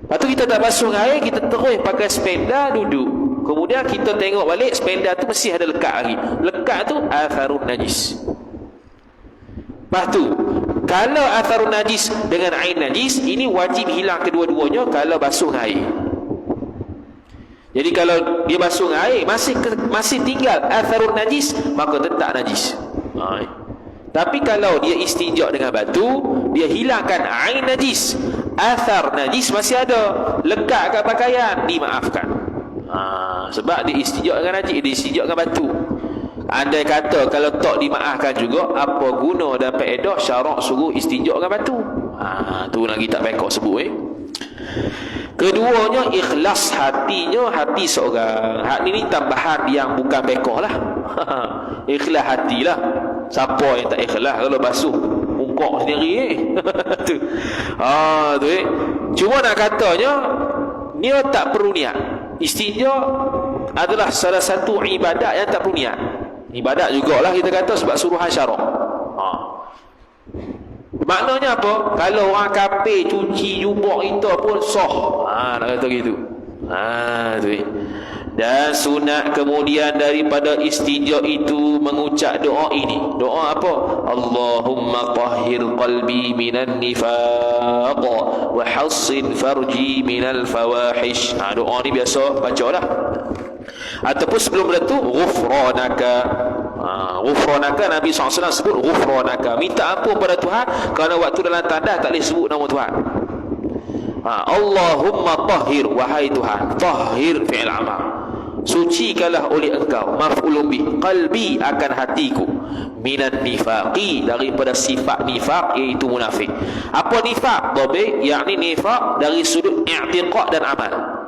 Lepas tu kita tak basuh dengan air, kita terus pakai spenda duduk. Kemudian kita tengok balik, spenda tu mesti ada lekat lagi. Lekat tu atharun najis. Lepas tu, kalau atharun najis dengan air najis, ini wajib hilang kedua-duanya kalau basuh dengan air. Jadi kalau dia basuh dengan air, masih tinggal atharun najis, maka tetap najis. Tapi kalau dia istinja dengan batu, dia hilangkan air najis, athar najis masih ada, lekat kat pakaian, dimaafkan. Sebab dia istinja dengan najis, dia istinja dengan batu. Andai kata kalau tak dimaafkan juga, apa guna dan faedah syarak suruh istinja dengan batu? Tu lagi tak pekak sebut. Keduanya, ikhlas hatinya, hati seorang. Hak ni tambahan yang bukan pekak lah. Ikhlas hatilah. Siapa yang tak ikhlas kalau basuh ungkok sendiri tu. Tu Cuma nak katanya, dia tak perlu niat. Istinja adalah salah satu ibadat yang tak perlu niat. Ibadat jugalah kita kata sebab suruhan syarak. Maknanya apa? Kalau orang kafir cuci jubah kita pun sah. Nak kata gitu. Tu. Dan sunat kemudian daripada istinja itu mengucap doa ini. Doa apa? Allahumma tahhir qalbi minan nifaq wa hassin farji minal fawahish. Doa ni biasa bacalah. Ataupun sebelum itu, ghufranaka. Ghufranaka, Nabi SAW sebut ghufranaka, minta ampun pada Tuhan, kerana waktu dalam tandas tak boleh sebut nama Tuhan. Allahumma tahhir, wahai Tuhan, tahhir fi'il amal, sucikanlah oleh engkau, maf'ulun bih, qalbi akan hatiku, minan nifaqi, daripada sifat nifaq, iaitu munafik. Apa nifaq? Dhabit, yakni nifaq dari sudut i'tiqad dan amal.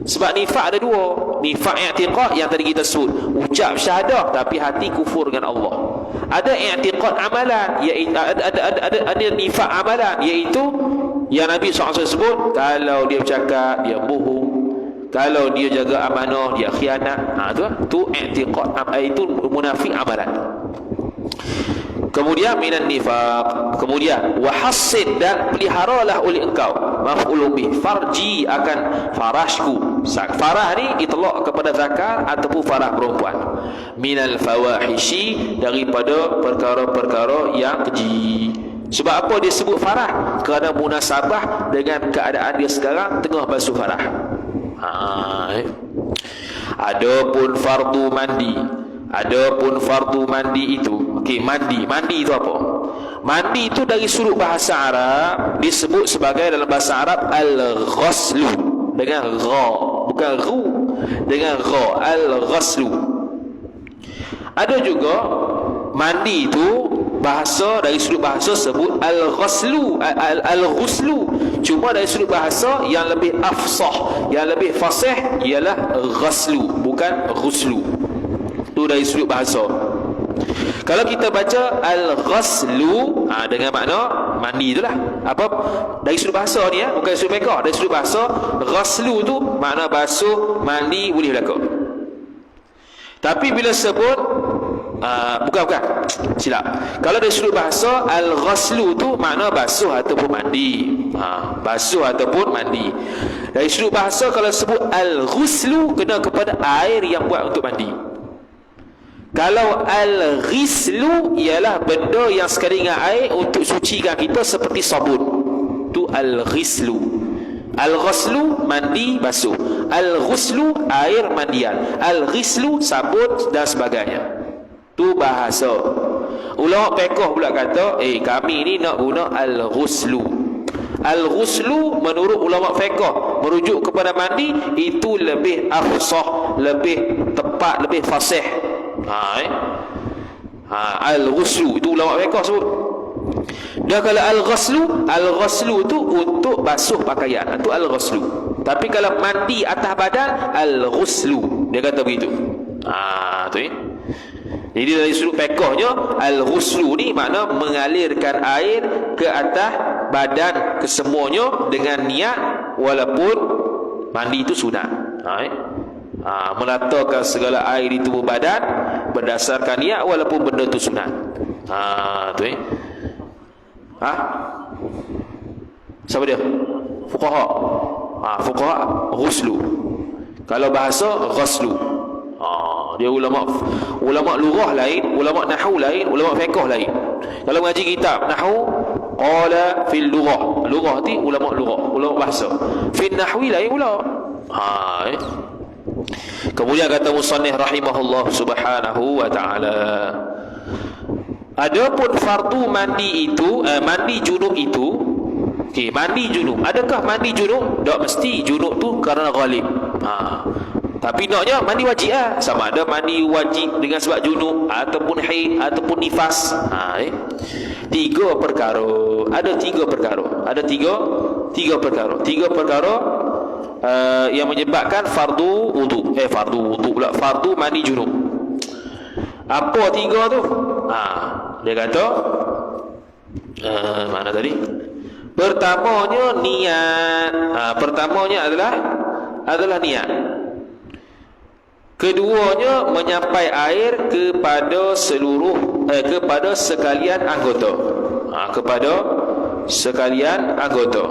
Sebab nifaq ada dua. Nifaq i'tiqad yang tadi kita sebut, ucap syahadah tapi hati kufur dengan Allah. Ada i'tiqad amalan, iaitu ada nifaq amalan, iaitu yang Nabi SAW sebut, kalau dia bercakap dia bohong, kalau dia jaga amanah dia khianat. Tu i'tiqad, itu munafik amalan. Kemudian minan nifaq, kemudian wahassin, dan peliharalah oleh engkau, maf'ulun bih, farji akan farashku. Farah ni itlaq kepada zakar ataupun farah perempuan. Minal fawahishi, daripada perkara-perkara yang keji. Sebab apa dia sebut farah? Kerana munasabah dengan keadaan dia sekarang tengah basuh farah. Adapun fardu mandi, adapun fardu mandi itu, mandi itu apa? Mandi itu dari sudut bahasa Arab disebut sebagai, dalam bahasa Arab, al-ghaslu, dengan gha, bukan ru, dengan gha, al-ghaslu. Ada juga mandi itu bahasa, dari sudut bahasa sebut al-ghaslu, al-ghuslu. Cuma dari sudut bahasa yang lebih afsah, yang lebih fasih ialah ghaslu, bukan ghuslu. Itu dari sudut bahasa. Kalau kita baca al-ghaslu dengan makna mandi itulah. Apa? Dari sudut bahasa ni bukan sudut fiqh. Dari sudut bahasa, ghaslu tu makna basuh, mandi boleh berlaku. Tapi bila sebut bukan silap. Kalau dari sudut bahasa, al-ghaslu tu makna basuh ataupun mandi. Basuh ataupun mandi. Dari sudut bahasa, kalau sebut al-ghuslu, kena kepada air yang buat untuk mandi. Kalau al-ghislu ialah benda yang sekali dengan air untuk sucikan kita seperti sabun. Tu al-ghislu. Al-ghaslu mandi basuh, al-ghuslu air mandian, al-ghislu sabun dan sebagainya. Tu bahasa. Ulama fiqh pula kata, kami ni nak guna al-ghuslu. Al-ghuslu menurut ulama fiqh merujuk kepada mandi, itu lebih afsah, lebih tepat, lebih fasih. Al-ghuslu itu ulama fiqh sebut. Dan kalau al-ghaslu tu untuk basuh pakaian, itu al-ghaslu. Tapi kalau mandi atas badan, al-ghuslu, dia kata begitu. Tu Jadi dari sudut fiqhnya, al-ghuslu ni makna mengalirkan air ke atas badan kesemuanya dengan niat, walaupun Mandi itu sunat. Melatakan segala air di tubuh badan berdasarkan niat walaupun benda itu sunat. Tu siapa dia? Fuqaha. Fuqaha ghuslu. Kalau bahasa ghuslu. Dia ulama lughah lain, ulama nahwu lain, ulama fiqh lain. Kalau mengaji kitab nahwu qala fil lughah. Lughah tu ulama lughah, ulama bahasa. Fil nahwi lain pula. Kemudian kata musannif rahimahullah subhanahu wa ta'ala, adapun fardu mandi itu, mandi junub itu, mandi junub. Adakah mandi junub? Tak mesti junub tu kerana ghalib. Tapi naknya mandi wajib sama ada mandi wajib dengan sebab junub ataupun haid ataupun nifas. Tiga perkara. Ada tiga perkara. Ada tiga perkara. Tiga perkara yang menyebabkan fardu wudu. Fardu mandi junub. Apa tiga tu? Dia kata mana tadi? Pertamanya niat. Pertamanya adalah niat. Keduanya menyampai air kepada kepada sekalian anggota. Kepada sekalian anggota.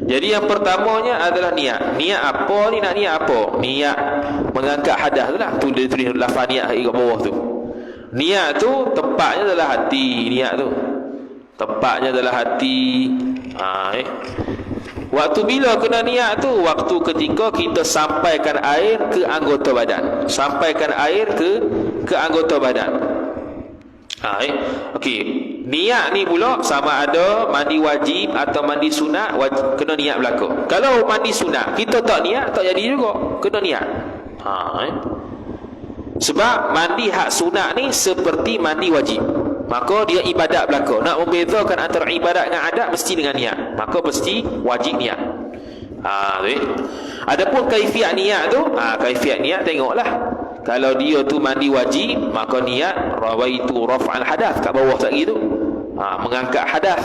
Jadi yang pertamanya adalah niat. Niat apa ni? Nak niat apa? Niat mengangkat hadas tu lah. Tulis lafaz niat kat bawah tu. Niat tu tempatnya adalah hati. Niat tu tempatnya adalah hati. Waktu bila kena niat tu? Waktu ketika kita sampaikan air ke anggota badan. Sampaikan air ke anggota badan. Okey. Niat ni pula sama ada mandi wajib atau mandi sunat, kena niat berlaku. Kalau mandi sunat kita tak niat, tak jadi juga. Kena niat. Sebab mandi hak sunat ni seperti mandi wajib. Maka dia ibadat berlaku. Nak membezakan antara ibadat dengan adat mesti dengan niat. Maka mesti wajib niat. Adapun kaifiat niat tu, kaifiat niat tengoklah. Kalau dia tu mandi wajib, maka niat rawaitu raf'al hadath kat bawah tak gitu. Mengangkat hadath.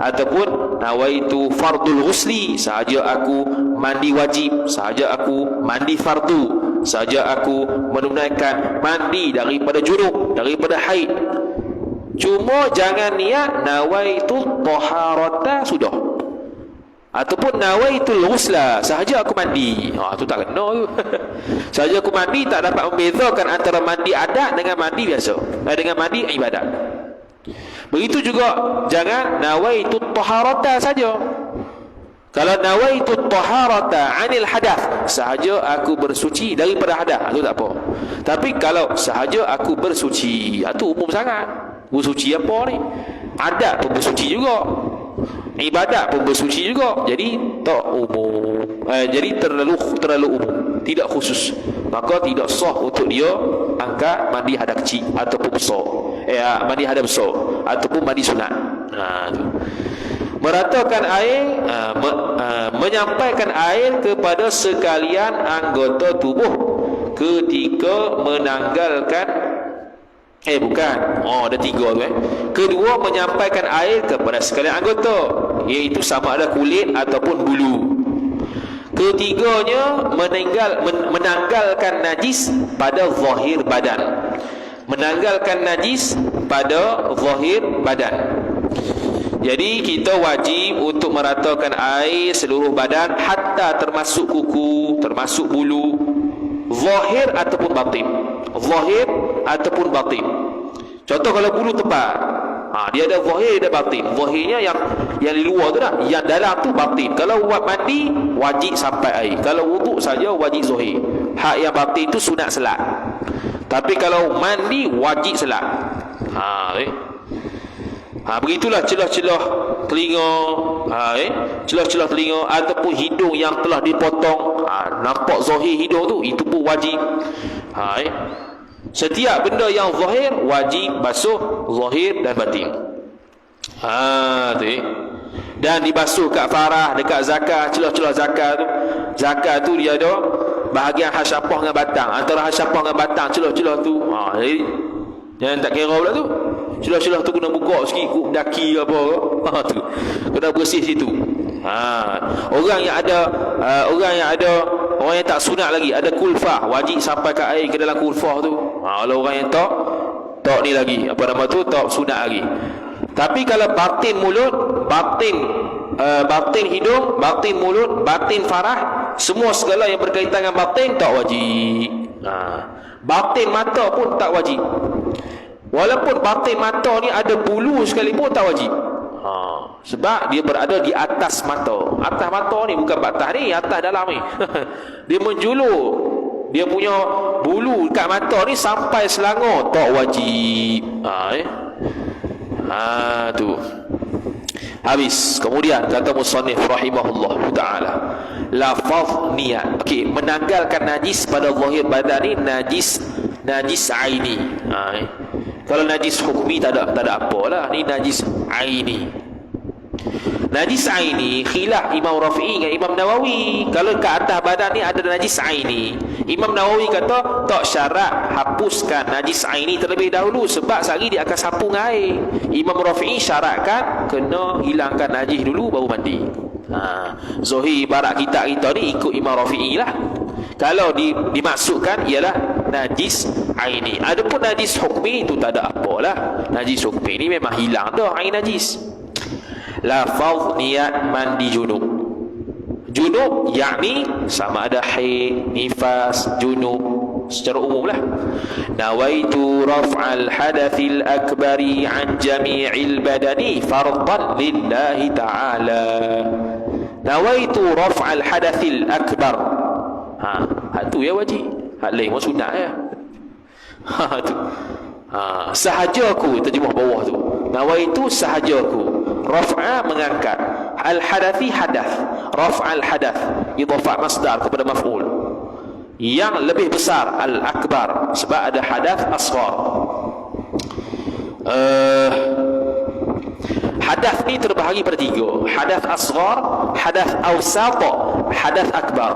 Ataupun nawaitu fardul ghusli, sahaja aku mandi wajib, sahaja aku mandi fardu, sahaja aku menunaikan mandi daripada junub, daripada haid. Cuma jangan niat nawaitu taharata sudah. Ataupun nawaitul ghusla, sahaja aku mandi. Tu tak kena tu. Sahaja aku mandi tak dapat membezakan antara mandi adat dengan mandi biasa, dengan mandi ibadat. Begitu juga jangan nawaitu taharata saja. Kalau nawaitu taharata anil hadath, sahaja aku bersuci daripada hadath, itu tak apa. Tapi kalau sahaja aku bersuci, itu umum sangat. Bersuci apa ni? Adat pun bersuci juga, ibadat pun bersuci juga. Jadi tak umum. Jadi terlalu umum, tidak khusus. Maka tidak sah untuk dia angkat mandi hadas kecil ataupun besar. Mandi hadas besar ataupun mandi sunat. Meratakan air, menyampaikan air kepada sekalian anggota tubuh ketika menanggalkan ada tiga tu. Kedua, menyampaikan air kepada sekalian anggota, iaitu sama ada kulit ataupun bulu. Ketiganya, menanggalkan najis pada zahir badan. Menanggalkan najis pada zahir badan. Jadi kita wajib untuk meratakan air seluruh badan, hatta termasuk kuku, termasuk bulu, zahir ataupun batin. Zahir ataupun batin. Contoh kalau bulu tebal, dia ada zahir, ada batin. Zahirnya yang di luar tu dah, yang dalam tu batin. Kalau buat mandi wajib sampai air. Kalau wuduk saja wajib zahir. Hak yang batin tu sunat selat. Tapi kalau mandi wajib selat. Begitulah celah-celah telinga, celah-celah telinga ataupun hidung yang telah dipotong, nampak zahir hidung tu, itu pun wajib. Setiap benda yang zahir wajib basuh zahir dan batin. Dan dibasuh kat farah, dekat zakat, celah-celah zakat tu. Zakat tu dia ada bahagian hasyapah dengan batang. Antara hasyapah dengan batang celah-celah tu. Jadi jangan tak kira pula tu. Celah-celah tu kena buka sikit, daki apa tu. Kena bersih situ. Orang yang tak sunat lagi, ada kulfah, wajib sampai ke air ke dalam kulfah tu. Kalau orang yang tak ni lagi, apa nama tu, tak sunat lagi. Tapi kalau batin mulut, batin hidung, batin mulut, batin farah, semua segala yang berkaitan dengan batin tak wajib. Batin mata pun tak wajib. Walaupun batin mata ni ada bulu sekalipun tak wajib. Sebab dia berada di atas mata. Atas mata ni bukan batas ni, atas dalam ni. Dia menjulur, dia punya bulu dekat mata ni sampai selangor, tak wajib. Tu. Habis. Kemudian kata musannif rahimahullah taala, lafaz niat. Okey, menanggalkan najis pada zahir badan ni najis aini. Kalau najis hukmi tak ada apalah. Ni najis aini. Najis aini khilaf Imam Rafi'i dengan Imam Nawawi. Kalau ke atas badan ni ada najis aini, Imam Nawawi kata tak syarat hapuskan najis aini terlebih dahulu, sebab sehari dia akan sapu dengan air. Imam Rafi'i syaratkan kena hilangkan najis dulu baru mandi. Zahir ibarat kita ni ikut Imam Rafi'i lah. Kalau dimaksudkan ialah najis aini. Adapun najis hukmi itu tak ada apalah. Najis hukmi ni memang hilang dah air najis. Lafaz niat mandi junub. Junub yakni sama ada haid, nifas, junub secara umum lah. Nawaitu raf'al hadathil akbari an jami'il badani fardan lillahi ta'ala. Nawaitu raf'al hadathil akbar. Hak tu ya wajib, hak lain pun sunat ya. Tu. Sahaja aku, terjemah bawah tu. Nawaitu sahaja aku. Raf'a mengangkat, al-hadathi hadath, raf'al hadath idhafah masdar kepada maf'ul yang lebih besar, al-akbar, sebab ada hadath asghar. Hadath ni terbahagi pada tiga: hadath asghar, hadath awsat, hadath akbar.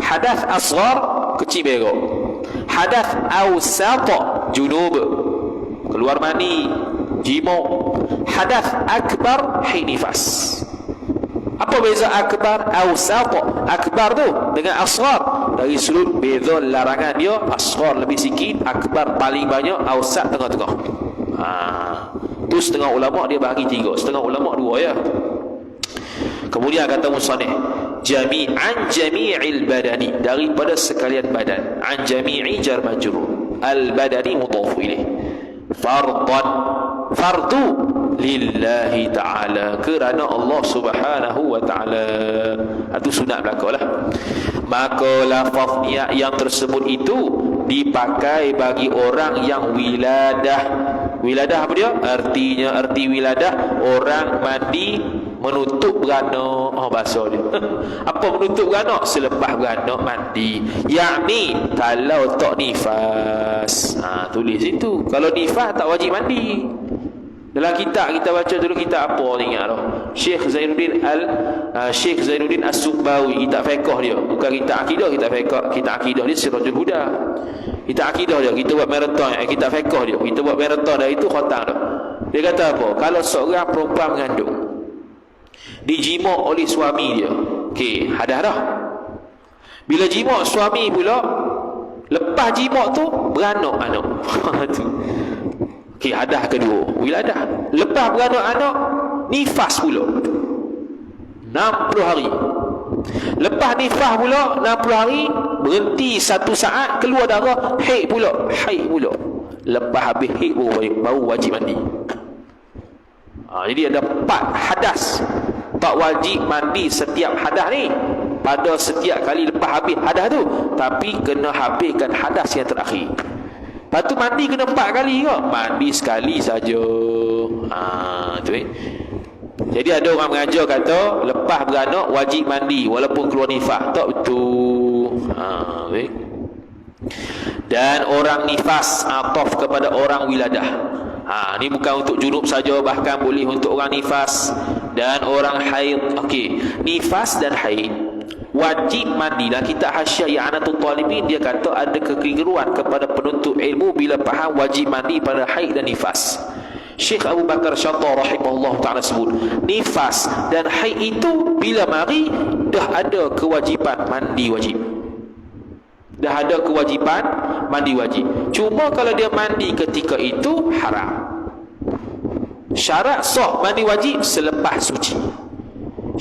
Hadath asghar kecil berok, hadath awsat junub, keluar mani, jima'. Hadath akbar haid nifas. Apa beza akbar awsat? Akbar tu dengan asghar dari sudut beza larangan dia, asghar lebih sikit, akbar paling banyak, awsat tengah-tengah. Tu setengah ulama dia bagi tiga, setengah ulama dua ya. Kemudian kata musannif, jami'an jami'il badani, daripada sekalian badan. An jami'i jar majrur, al badani mudhaf ilaih. Fardan, fardu lillahi ta'ala, kerana Allah subhanahu wa ta'ala. Itu sunat belakalah. Maka lafaz niat yang tersebut itu dipakai bagi orang yang wiladah. Wiladah apa dia? Arti wiladah orang mandi menutup beranak. Bahasa dia. Apa menutup beranak? Selepas beranak mandi. Yakni kalau tak nifas. Tulis itu. Kalau nifas tak wajib mandi. Dalam kitab kita baca dulu, kitab apa ingat tu? Syekh Zainuddin As-Sumbawi, kitab fiqh dia. Bukan kitab akidah, kitab akidah dia Sirajul Huda. Kitab akidah dia, kita buat maraton, kitab fiqh dia. Kita buat maraton dah itu khatam dah. Dia kata apa? Kalau seorang perempuan mengandung dijima' oleh suami dia, okey, hadah dah. Bila jima' suami pula, lepas jima' tu beranak anak. Tu. Okey, hadah kedua, wiladah. Lepas beranak anak, nifas pula 60 hari. Lepas nifas pula 60 hari, berhenti 1 saat, keluar darah, haid pula. Lepas habis haid baru wajib mandi. Jadi ada 4 hadas. Tak wajib mandi setiap hadas ni, pada setiap kali lepas habis hadas tu, tapi kena habiskan hadas yang terakhir. Lepas tu mandi kena 4 kali ke? Mandi sekali saja. Tu Jadi ada orang mengajar kata lepas beranak wajib mandi walaupun keluar nifas. Tak betul. Dan orang nifas ataf kepada orang wiladah. Ni bukan untuk junub saja, bahkan boleh untuk orang nifas dan orang haid. Okey, nifas dan haid wajib mandi. Dan kitab Hasyiah I'anatul Talibin dia kata ada kekeliruan kepada penuntut ilmu bila faham wajib mandi pada haid dan nifas. Syekh Abu Bakar Syattar rahimahullah ta'ala sebut, nifas dan haid itu bila mari dah ada kewajipan mandi wajib. Dah ada kewajipan mandi wajib. Cuma kalau dia mandi ketika itu haram. Syarat sah mandi wajib selepas suci.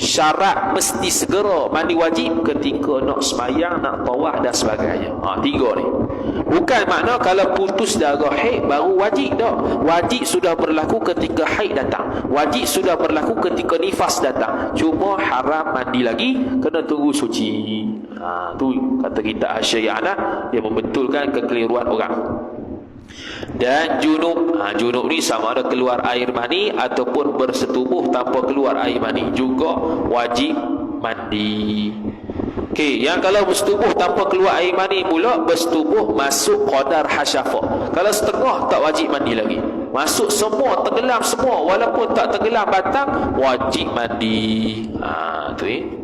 Syarat mesti segera mandi wajib ketika nak sembahyang, nak tawaf dan sebagainya. Tiga ni. Bukan makna kalau putus darah haid baru wajib dah. Wajib sudah berlaku ketika haid datang. Wajib sudah berlaku ketika nifas datang. Cuma haram mandi lagi, kena tunggu suci. Tu kata kita Asy-Syaikh, dia membetulkan kekeliruan orang. Dan junub, junub ni sama ada keluar air mani ataupun bersetubuh tanpa keluar air mani, juga wajib mandi. Okey, yang kalau bersetubuh tanpa keluar air mani pula, bersetubuh masuk qadar hasyafah. Kalau setengah tak wajib mandi lagi. Masuk semua, tenggelam semua, walaupun tak tenggelam batang, wajib mandi. Tu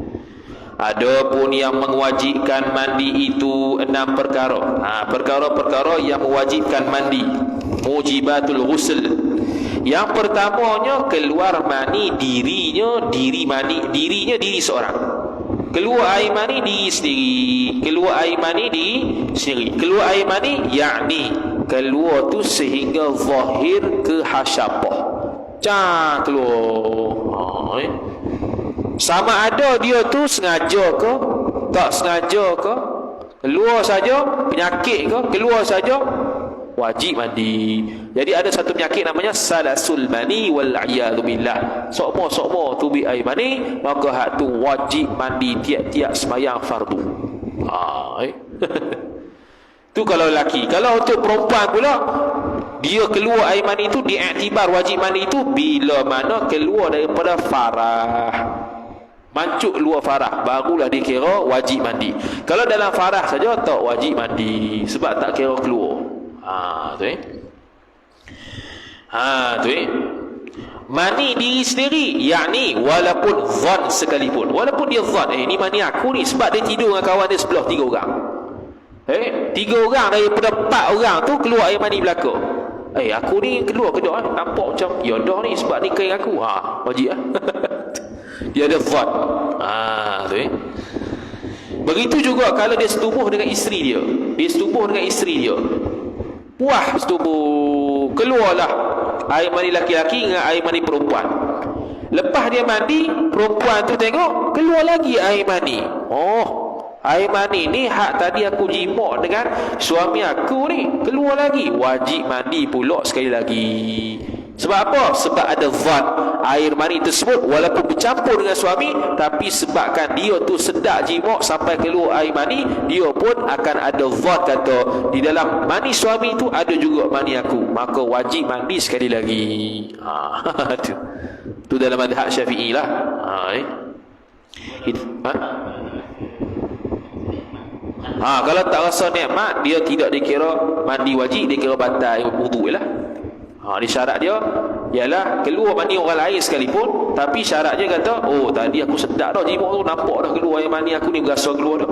Adapun yang mewajibkan mandi itu 6 perkara. Perkara-perkara yang mewajibkan mandi, mujibatul ghusl. Yang pertamanya keluar mani dirinya, diri seorang. Keluar air mani diri sendiri. Keluar air mani diri sendiri. Keluar air mani yakni keluar tu sehingga zahir ke hasyafah. Keluar. Sama ada dia tu sengaja ke, tak sengaja ke, keluar saja, penyakit ke, keluar saja, wajib mandi. Jadi ada satu penyakit namanya salasul mani wal a'yadu billah. Sokmo tu bi air mani, maka hak tu wajib mandi tiap-tiap sembahyang fardu. Tu kalau lelaki. Kalau untuk perempuan pula, dia keluar air mani tu diiktibar wajib mandi tu bila mana keluar daripada farah. Mancuk luar farah, barulah dikira wajib mandi. Kalau dalam farah saja tak wajib mandi, sebab tak kira keluar. Mani diri sendiri, yakni walaupun zon sekalipun. Walaupun dia zon, ni mani aku ni, sebab dia tidur dengan kawan dia sebelah 3 orang. 3 orang daripada 4 orang tu keluar air mani belaka. Aku ni keluar nampak macam ya dah ni sebab ni kain aku. Wajib dia ada zat. Begitu juga kalau dia setubuh dengan isteri dia. Dia setubuh dengan isteri dia. Puah setubuh, keluarlah air mani laki-laki dengan air mani perempuan. Lepas dia mandi, perempuan tu tengok keluar lagi air mani. Air mani ni hak tadi aku jimak dengan suami aku ni, keluar lagi, wajib mandi pula sekali lagi. Sebab apa? Sebab ada zat air mani tersebut walaupun bercampur dengan suami, tapi sebabkan dia tu sedap jimak sampai keluar air mani, dia pun akan ada zat kata di dalam mani suami tu ada juga mani aku, maka wajib mandi sekali lagi. Tu dalam mazhab Syafi'i lah. Kalau tak rasa nikmat, dia tidak dikira mandi wajib, dikira batal wudu lah. Ni syarat dia ialah keluar mani orang lain sekalipun, tapi syaratnya kata, tadi aku sedap dah jimat tu, nampak dah keluar air mani aku ni, berasa keluar dah.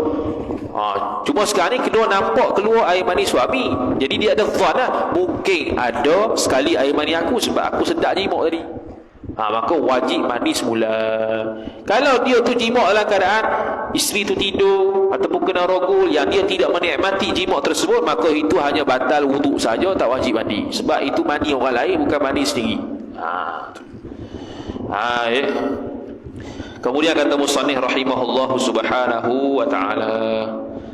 Cuma sekarang ni kedua nampak keluar air mani suami, jadi dia ada zat lah, mungkin ada sekali air mani aku sebab aku sedap jimat tadi. Maka wajib mandi semula. Kalau dia tu jimat dalam keadaan isteri tu tidur ataupun kena rogol yang dia tidak menikmati jimat tersebut, maka itu hanya batal wuduk saja, tak wajib mandi. Sebab itu mandi orang lain, bukan mandi sendiri. Kemudian kata musannif rahimahullah subhanahu wa ta'ala,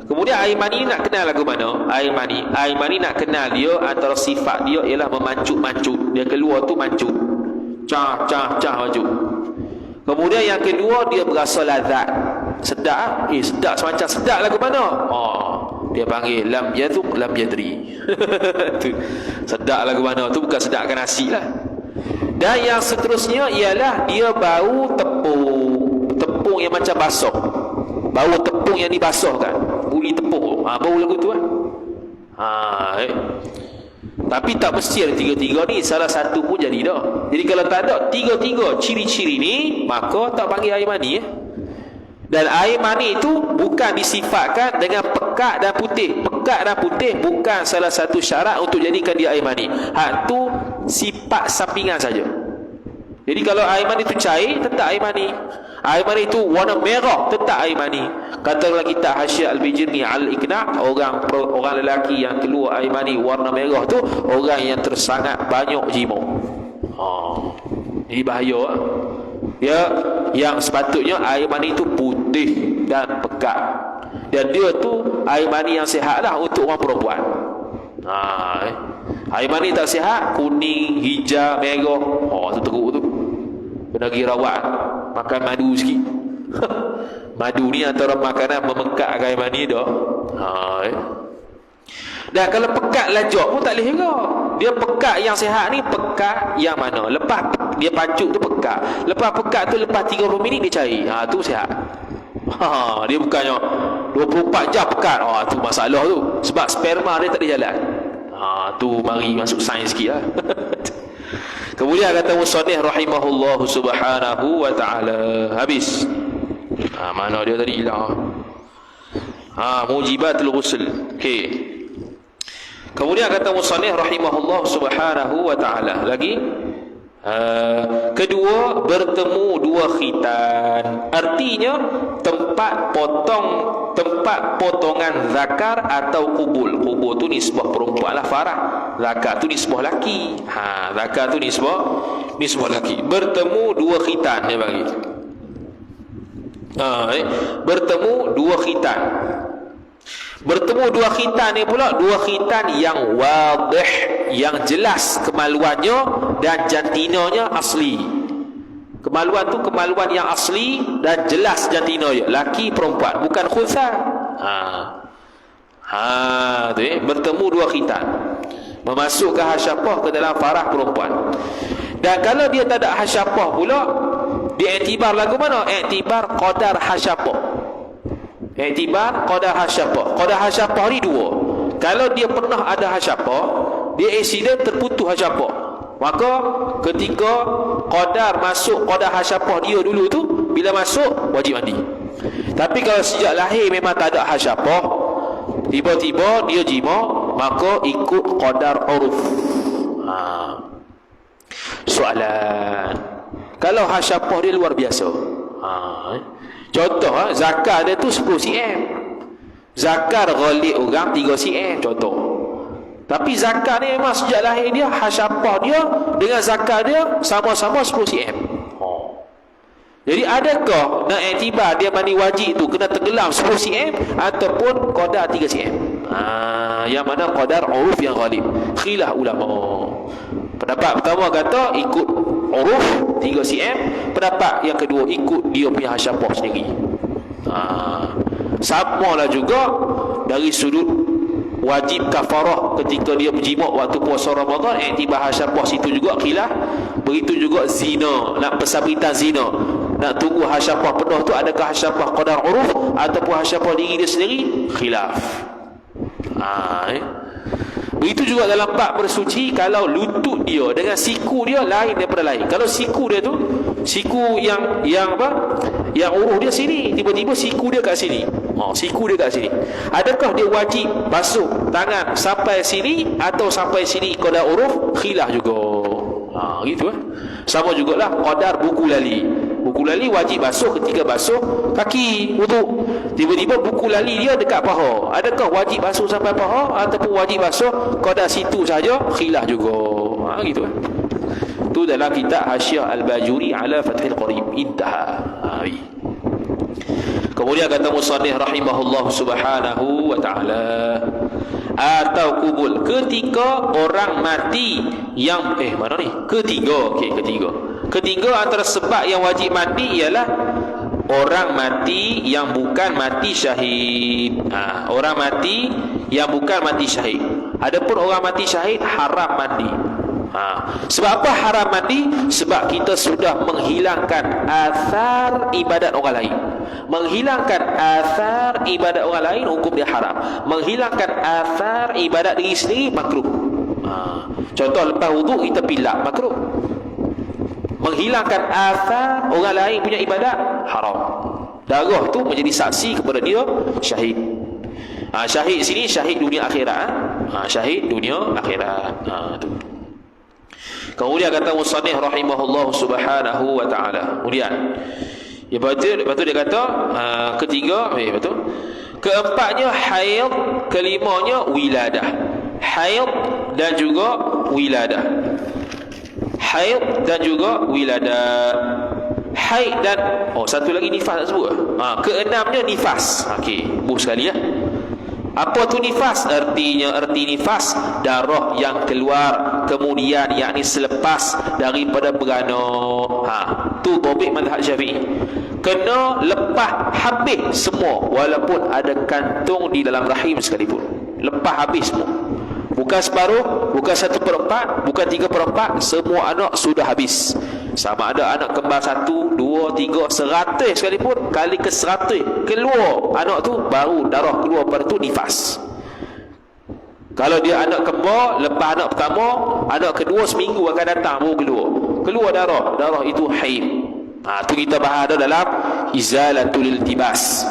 kemudian air mani nak kenal lagu mana? Air mani nak kenal dia, antara sifat dia ialah memancut-mancut. Dia keluar tu mancut, maju. Kemudian yang kedua, dia berasa lazat, sedap. Sedap semacam sedap lagu mana? Dia panggil lam yadhuq lam yadri. Sedap lagu mana tu, bukan sedapkan nasi lah. Dan yang seterusnya ialah dia bau tepung yang macam basah, bau tepung yang dibasahkan, buli tepung. Bau lagu tu kan. Tapi tak mesti ada tiga-tiga ni, salah satu pun jadi dah. Jadi kalau tak ada tiga-tiga ciri-ciri ni, maka tak panggil air mani. Dan air mani itu bukan disifatkan dengan pekat dan putih. pekat dan putih bukan salah satu syarat untuk jadikan dia air mani. Hak tu sifat sampingan saja. Jadi kalau air mani itu cair, tetap air mani. Air mani itu warna merah, tetap air mani. Katakanlah kita Hasyiah Al-Bijri Al-Iqna', orang lelaki yang keluar air mani warna merah tu orang yang tersangat banyak jima'. Ini bahaya. Ya, yang sepatutnya air mani itu putih dan pekat. Dan dia tu air mani yang sihatlah untuk orang perempuan. Air mani tak sihat, kuning, hijau, merah, tu teruk tu. Kena pergi rawat, makan madu sikit. Madu ni antara makanan memekatkan air mani dah. Dan kalau pekat lajak pun tak boleh juga. Dia pekat yang sihat ni pekat yang mana? Lepas dia pancuk tu pekat. Lepas pekat tu lepas 30 minit dia cair. Tu sihat. Dia bukannya 24 jam pekat. Tu masalah tu. Sebab sperma dia tak ada jalan. Tu mari masuk sains sikit lah. Kemudian kata musannif rahimahullahu subhanahu wa ta'ala. Habis. Mana dia tadi hilang? Mujibatul ghusl. Okey. Kemudian kata musannif rahimahullahu subhanahu wa ta'ala. Lagi kedua, bertemu dua khitan. Artinya tempat potongan zakar atau kubul. Kubul tu nisbah perempuan lah, farah. Zakar tu nisbah laki. Zakar tu nisbah laki. Bertemu dua khitan dia bagi. Bertemu dua khitan. Bertemu dua khitan ni pula dua khitan yang wadih, yang jelas kemaluannya dan jantinanya asli. Kemaluan tu kemaluan yang asli dan jelas jantinanya, laki perempuan, bukan khunsa. Tu bertemu dua khitan, memasukkan hasyapah ke dalam farah perempuan. Dan kalau dia tak ada hasyapah pula, diiktibar lagu mana? Iktibar qadar hasyapah. Iktibar qadar hasyapah. Qadar hasyapah ni dua. Kalau dia pernah ada hasyapah, dia accident terputus hasyapah, maka ketika qadar masuk qadar hasyapah dia dulu tu, bila masuk wajib mandi. Tapi kalau sejak lahir memang tak ada hasyapah, tiba-tiba dia jima, maka ikut qadar uruf. Soalan, kalau hasyapah dia luar biasa, contoh zakar dia tu 10 cm, zakar ghalib orang 3 cm contoh. Tapi zakar ni memang sejak lahir dia, hasyapah dia dengan zakar dia sama-sama 10 cm. Jadi adakah nak iktibar dia mandi wajib tu kena tenggelam 10 cm ataupun qadar 3 cm? Yang mana qadar uruf yang ghalib. Khilaf ulama. Pendapat pertama kata ikut uruf 3 cm. Pendapat yang kedua ikut dia punya hasyapah sendiri. Samalah juga dari sudut wajib kafarah ketika dia berjima waktu puasa Ramadan, iktibar hasyapah situ juga khilaf. Begitu juga zina, nak pensabitan zina, nak tunggu hasyapah penuh tu adakah hasyapah qadar uruf ataupun hasyapah diri dia sendiri, khilaf. Begitu juga dalam bab bersuci, kalau lutut dia dengan siku dia lain daripada lain. Kalau siku dia tu, siku yang apa? Yang uruh dia sini, tiba-tiba siku dia kat sini. Siku dia kat sini. Adakah dia wajib basuh tangan sampai sini atau sampai sini qadar uruf? Khilaf juga. Gitu Sama jugalah qadar buku lali. Buku lali wajib basuh ketika basuh kaki wuduk. Tiba-tiba buku lali dia dekat paha. Adakah wajib basuh sampai paha ataupun wajib basuh qadar situ saja? Khilaf juga. Gitu tu dalam kitab Hasyiah Al-Bajuri ala Fathil Qarib. Intaha. Kemudian kata musannif rahimahullah subhanahu wa ta'ala, atau kubul, ketika orang mati yang mana ni? Ketiga. Ketiga antara sebab yang wajib mandi ialah orang mati yang bukan mati syahid. Orang mati yang bukan mati syahid. Adapun orang mati syahid haram mandi. Sebab apa haram mandi? Sebab kita sudah menghilangkan athar ibadat orang lain. Menghilangkan athar ibadat orang lain, hukum dia haram. Menghilangkan athar ibadat diri sendiri, makruh. Contoh lepas wuduk kita pilak, makruh. Menghilangkan athar orang lain punya ibadat, haram. Darah tu menjadi saksi kepada dia syahid. Syahid sini syahid dunia akhirat. Syahid dunia akhirat. Tu. Kemudian kata musannif rahimahullah subhanahu wa ta'ala. Kemudian lepas tu dia kata ketiga, betul. Keempatnya haid, kelimanya wiladah. Haid dan juga wiladah. Haid dan juga wiladah. Haid dan satu lagi nifas tak sebut. Keenamnya nifas. Okey, buh sekali ya. Apa tu nifas? Arti nifas darah yang keluar kemudian yakni selepas daripada beranak. Tu topik mazhab Syafi'i. Kena lepas habis semua walaupun ada kantung di dalam rahim sekalipun. Lepas habis semua. Bukan separuh, bukan 1/4, bukan 3/4, semua anak sudah habis. Sama ada anak kembar 1, 2, 3, 100 sekalipun, kali ke 100 keluar anak tu, baru darah keluar pada tu nifas. Kalau dia anak kembar, lepas anak pertama, anak kedua seminggu akan datang baru keluar darah itu haid. Tu kita bahas dalam izalatul iltibas.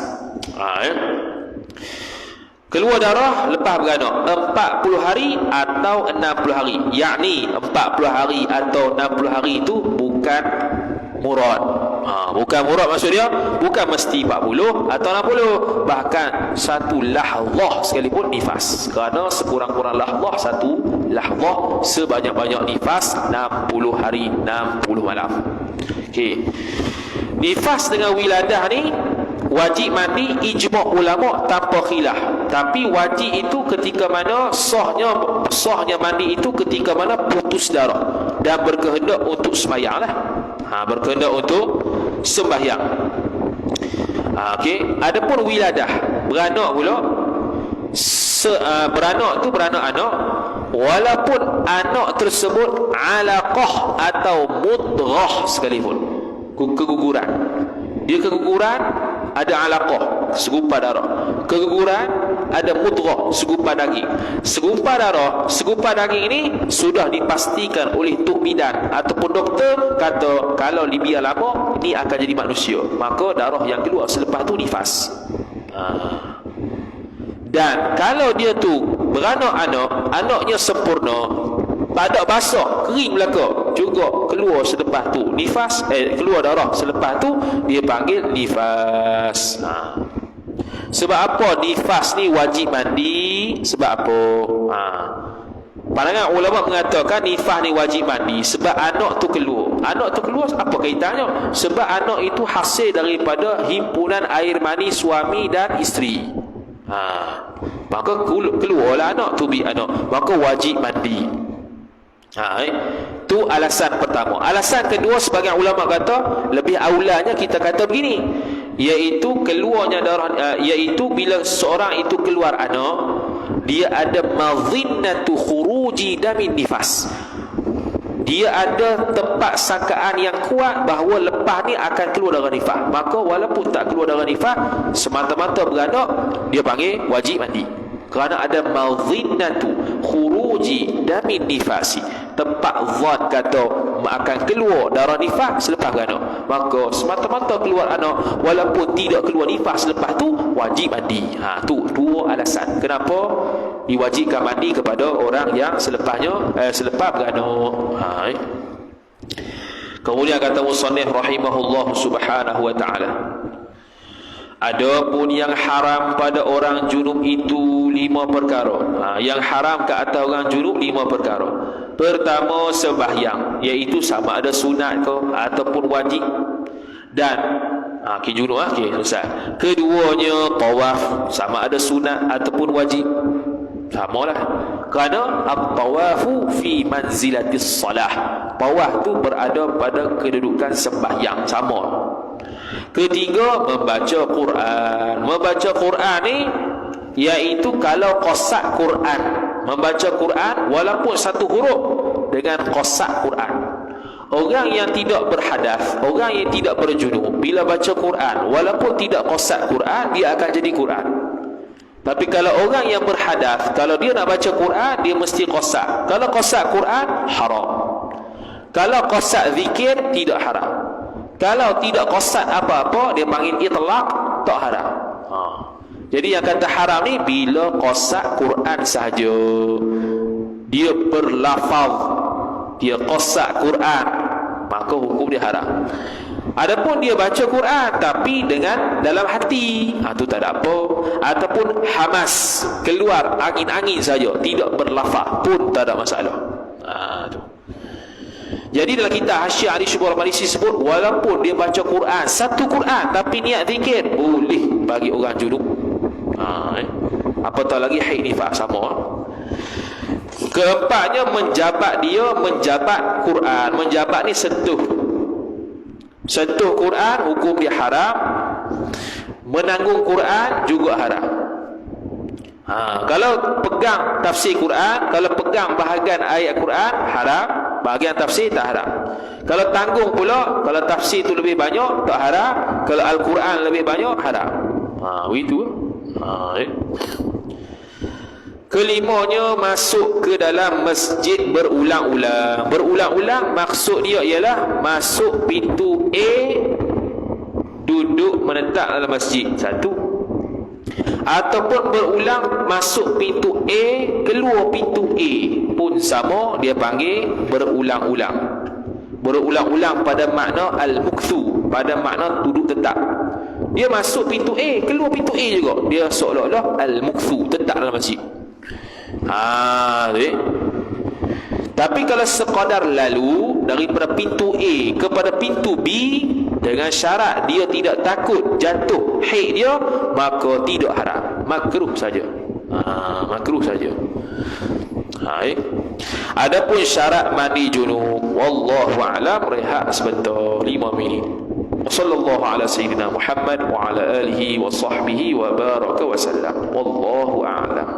Keluar darah lepas beranak 40 hari atau 60 hari. Yakni 40 hari atau 60 hari itu bukan murad. Bukan murad maksud dia bukan mesti 40 atau 60, bahkan satu lahzah sekalipun nifas. Kerana sekurang-kurang lahzah, satu lahzah sebanyak-banyak nifas 60 hari 60 malam. Okey. Nifas dengan wiladah ni wajib mandi ijma' ulama tanpa khilaf. Tapi wajib itu ketika mana sahnya mandi itu ketika mana putus darah dan berkehendak untuk sembahyang lah. Berkehendak untuk sembahyang. Okey, adapun wiladah beranak pula beranak anak walaupun anak tersebut alaqah atau mudghah sekalipun, keguguran. Dia keguguran ada alaqah, segumpal darah. Keguguran ada mudghah, segumpal daging. Segumpal darah, segumpal daging ini sudah dipastikan oleh tok bidan ataupun doktor kata kalau dibiar lama ini akan jadi manusia. Maka darah yang keluar selepas tu nifas. Dan kalau dia tu beranak anaknya sempurna, tak ada basah, kering belaka, juga keluar selepas tu nifas, keluar darah selepas tu dia panggil nifas. Sebab apa nifas ni wajib mandi? Sebab apa? Pandangan ulama mengatakan nifas ni wajib mandi sebab anak tu keluar. Anak tu keluar apa kaitannya? Sebab anak itu hasil daripada himpunan air mani suami dan isteri. Maka keluarlah anak tu anak, maka wajib mandi. Tu alasan pertama. Alasan kedua sebagian ulama kata lebih aulanya kita kata begini, iaitu keluarnya darah, iaitu bila seorang itu keluar anak, dia ada madhinnatu khuruji damin nifas. Dia ada tempat sangkaan yang kuat bahawa lepas ni akan keluar darah nifas. Maka walaupun tak keluar darah nifas, semata-mata beranak, dia panggil wajib mandi. Kerana ada madhinnatu khuruji damin nifasi, tempat zat kata akan keluar darah nifas selepas beranak. Maka semata-mata keluar anak walaupun tidak keluar nifas selepas tu wajib mandi. Tu dua alasan kenapa diwajibkan mandi kepada orang yang selepas beranak. Kemudian kata musannif rahimahullah subhanahu wa ta'ala, adapun yang haram pada orang junub itu 5 perkara. Yang haram ke atas orang junub 5 perkara. Pertama sembahyang, iaitu sama ada sunat ke ataupun wajib. Dan junub Ustaz. Keduanya tawaf, sama ada sunat ataupun wajib. Samalah. Kerana at-tawafu fi manzilatis salah. Tawaf tu berada pada kedudukan sembahyang, sama. Ketiga, membaca Quran. Membaca Quran ni iaitu kalau qasak Quran, membaca Quran walaupun satu huruf dengan qasak Quran. Orang yang tidak berhadas, orang yang tidak berjunub, bila baca Quran walaupun tidak qasak Quran, dia akan jadi Quran. Tapi kalau orang yang berhadas, kalau dia nak baca Quran, dia mesti qasak. Kalau qasak Quran, haram. Kalau qasak zikir, tidak haram. Kalau tidak qasad apa-apa, dia panggil itlaq, tak haram. Jadi yang kata haram ni bila qasak Quran sahaja. Dia berlafaz, dia qasak Quran, maka hukum dia haram. Adapun dia baca Quran tapi dengan dalam hati, tu tak ada apa. Ataupun hamas, keluar angin-angin saja, tidak berlafaz pun tak ada masalah. Tu. Jadi dalam kitab Hasyiah Ali Syukur Al-Malisi sebut, walaupun dia baca Quran, satu Quran tapi niat zikir, boleh bagi orang junub. Apatah lagi haid nifas, sama. Keempatnya menjabat Quran. Menjabat ni sentuh Quran, hukum dia haram. Menanggung Quran juga haram. Kalau pegang tafsir Quran, kalau pegang bahagian ayat Quran, haram. Bahagian tafsir tak haram. Kalau tanggung pula, kalau tafsir tu lebih banyak, tak haram. Kalau Al-Quran lebih banyak, haram. Begitu. Kelimanya, masuk ke dalam masjid berulang-ulang. Berulang-ulang maksud dia ialah masuk pintu A, duduk menetap dalam masjid, satu. Ataupun berulang masuk pintu A, keluar pintu A, pun sama, dia panggil berulang-ulang. Berulang-ulang pada makna al-mukthu, pada makna duduk tetap. Dia masuk pintu A, keluar pintu A juga, dia seolah-olah al-mukthu, tetap dalam masjid. Tapi kalau sekadar lalu daripada pintu A kepada pintu B dengan syarat dia tidak takut jatuh haid dia, maka tidak haram, makruh saja. Makruh saja. Adapun syarat mandi junub, wallahu a'lam. Rehat sebentar 5 minit. Sallallahu ala sayyidina Muhammad wa ala alihi wa sahbihi wa baraka wa sallam. Wallahu a'lam.